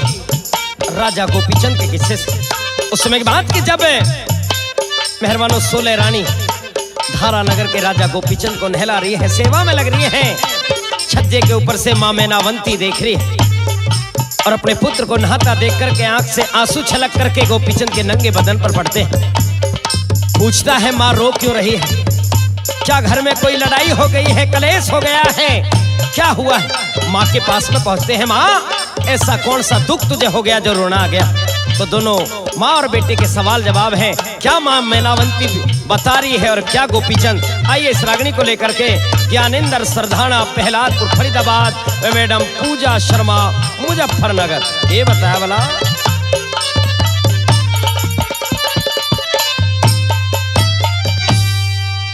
राजा गोपीचंद के किस्से से। उस समय की बात की जब मेहरबानों सोलह रानी धारा नगर के राजा गोपीचंद को नहला रही है, सेवा में लग रही है। छज्जे के ऊपर से मां मैनावंती देख रही है और अपने पुत्र को नहाता देख करके आंख से आंसू छलक करके गोपीचंद के नंगे बदन पर पड़ते हैं। पूछता है मां रो क्यों रही है? क्या घर में कोई लड़ाई हो गई है, कलेश हो गया है, क्या हुआ है? माँ के पास में पहुंचते हैं, माँ ऐसा कौन सा दुख तुझे हो गया जो रोना आ गया? तो दोनों माँ और बेटे के सवाल जवाब हैं। क्या माँ मैनावंती बता रही है और क्या गोपीचंद? आइए इस रागनी को लेकर के ज्ञानेंद्र सरधाना पहलादपुर फरीदाबाद मैडम पूजा शर्मा मुजफ्फरनगर ये बताया वाला।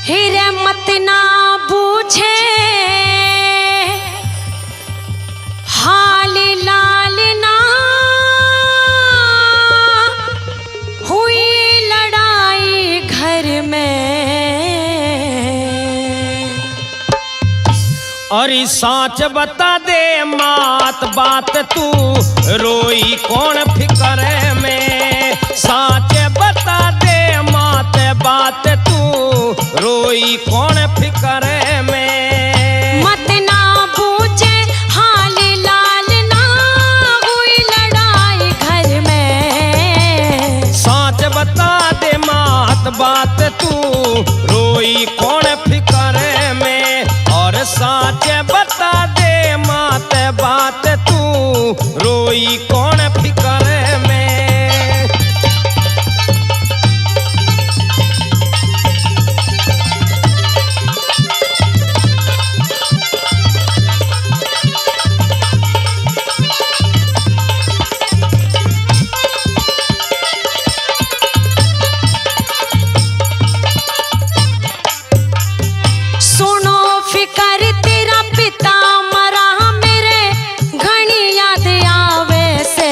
हीरे मत ना पूछे हाल लाल ना, हुई लड़ाई घर में। अरे साच बता दे मात बात तू रोई कौन फिक्र में। साच बता दे मात बात तू रोई कौन फिक्र में। मत ना पूछे हाल लाल ना, हुई लड़ाई घर में। साच बता दे मात बात तू रोई कौन फिक्र में। और साच बता दे मात बात तू रोई कौन फिक्र में। सुनो फिकर तेरा पिता मरा, मेरे घनी याद आवे से।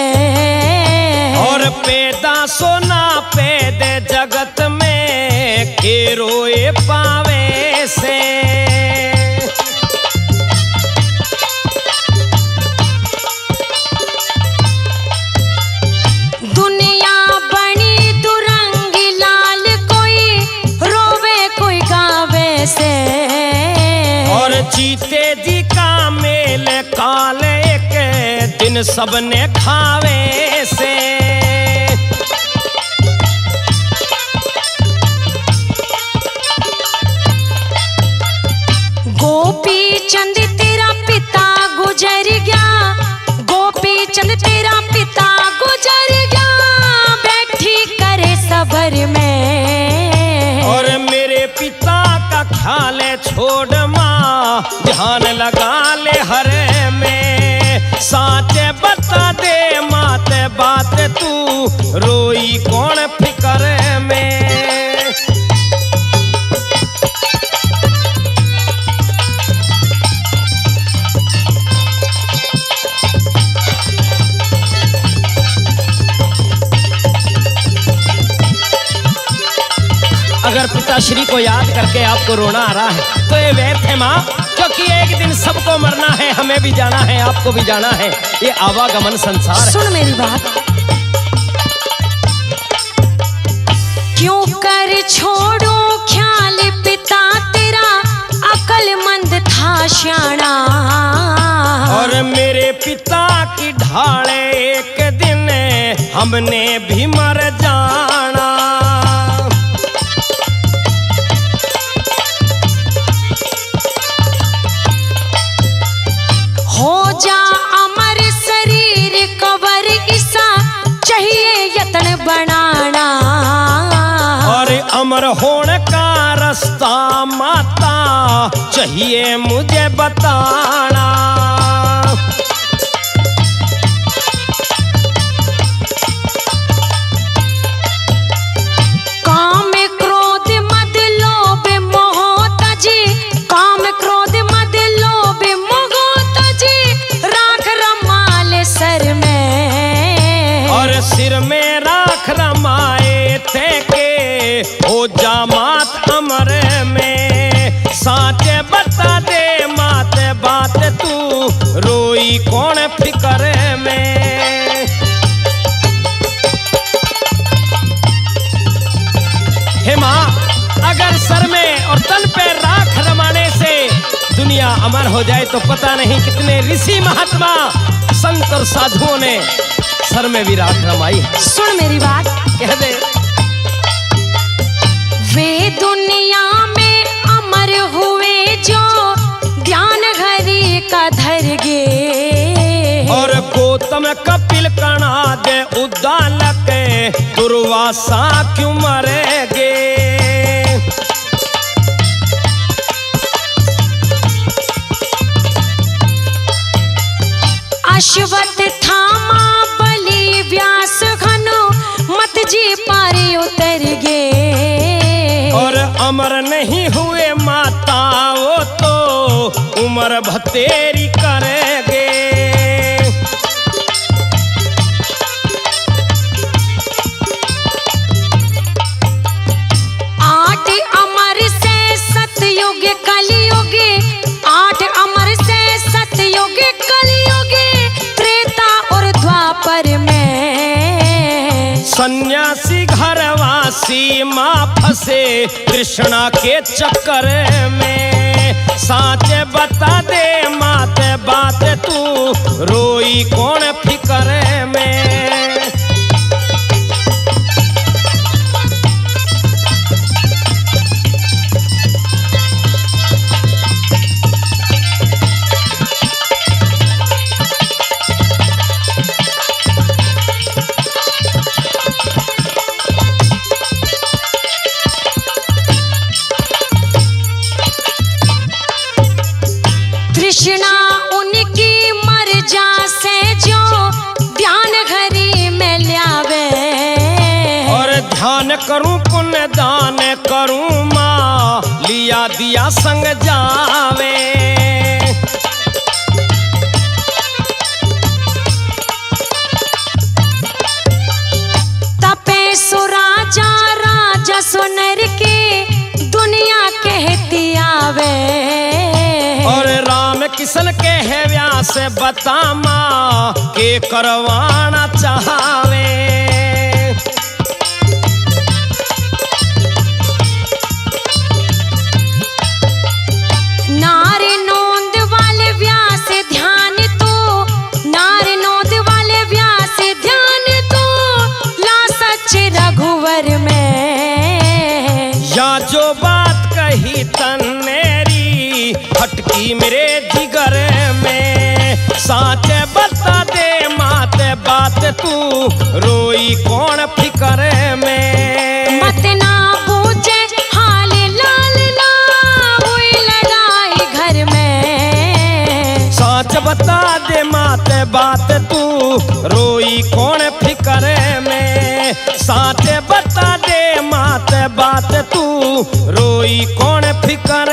और पैदा सोना पैदे जगत में के रोए पावे से। दुनिया बनी दुरंगी लाल, कोई रोवे कोई गावे से। और जीते जी का मेल काल एक दिन सबने खावे से। गोपी चंद तेरा पिता गुजर गया, गोपी चंद तेरा पिता गुजर गया, बैठी करे सबर में। और मेरे पिता का ख्याल छोड़ माँ ध्यान लगा ले हरे में। साच बता दे मात बात तू रोई कौन फिक्र में। अगर पिताश्री को याद करके आपको रोना आ रहा है तो ये व्यर्थ है माँ, क्योंकि एक दिन सबको मरना है, हमें भी जाना है, आपको भी जाना है। ये आवागमन संसार है। सुन मेरी बात, क्यों कर छोड़ो ख्याल पिता तेरा, अकलमंद था श्याणा। और मेरे पिता की ढाले एक दिन हमने भी मर जाना। हो जा अमर शरीर कबर ईसा चाहिए यत्न बनाना। और अमर होने का रास्ता माता चाहिए मुझे बताना। काम क्रोध मद लोभ मोह तजी, काम क्रोध मद लोभ मोह तजी, राख रमाले सर में। और सिर में राख रमाए थे के हो जा मात अमर में। साच बता दे मात बात तू रोई कौन फिकर में। हे माँ, अगर सर में और तन पे राख रमाने से दुनिया अमर हो जाए तो पता नहीं कितने ऋषि महात्मा संत और साधुओं ने सर में भी राख रमाई। सुन मेरी बात, कह दे। वे दुनिया में अमर हुए जो ध्यान घरी का धर गे। और गौतम कपिल कणाद उद्दालक दुर्वासा क्यों मरेगे। अश्वत्थ थामा बलि व्यास घनु मत जी पारी उतर गे। और अमर नहीं हुए माता वो तो उमर भतेरी करेंगे। आठ अमर से सतयुग कलयुग, आठ अमर से सतयुग कलयुग, त्रेता और द्वापर में। सन्यासी घरवासी माँ फंसे कृष्णा के चक्कर में। साच बता दे मात बात तू रोई कौन फिकर में। तृष्णा उनकी मर जा से जो ध्यान घरी में ल्यावे। और ध्यान करूं पुण्य दान करूं माँ लिया दिया संग जावे। तपे सुराजा राजा सुनर के दुनिया कहती आवे। और राम किशन के है व्यास बता माँ के करवाना चाहवे। नारे नोंद वाले व्यास ध्यान तो, नारे नोंद वाले व्यास ध्यान तो, ला सच रघुवर में। या जो बात कही तन्नेरी हटकी मेरे जिगर में। साच बता दे मात बात तू रोई कौन फिकर में। मत ना पूछे हाल लाल ना हुई लड़ाई घर में। साच बता दे मात बात तू रोई कौन फिकर में। साच बता दे मात बात तू रोई कौन फिकर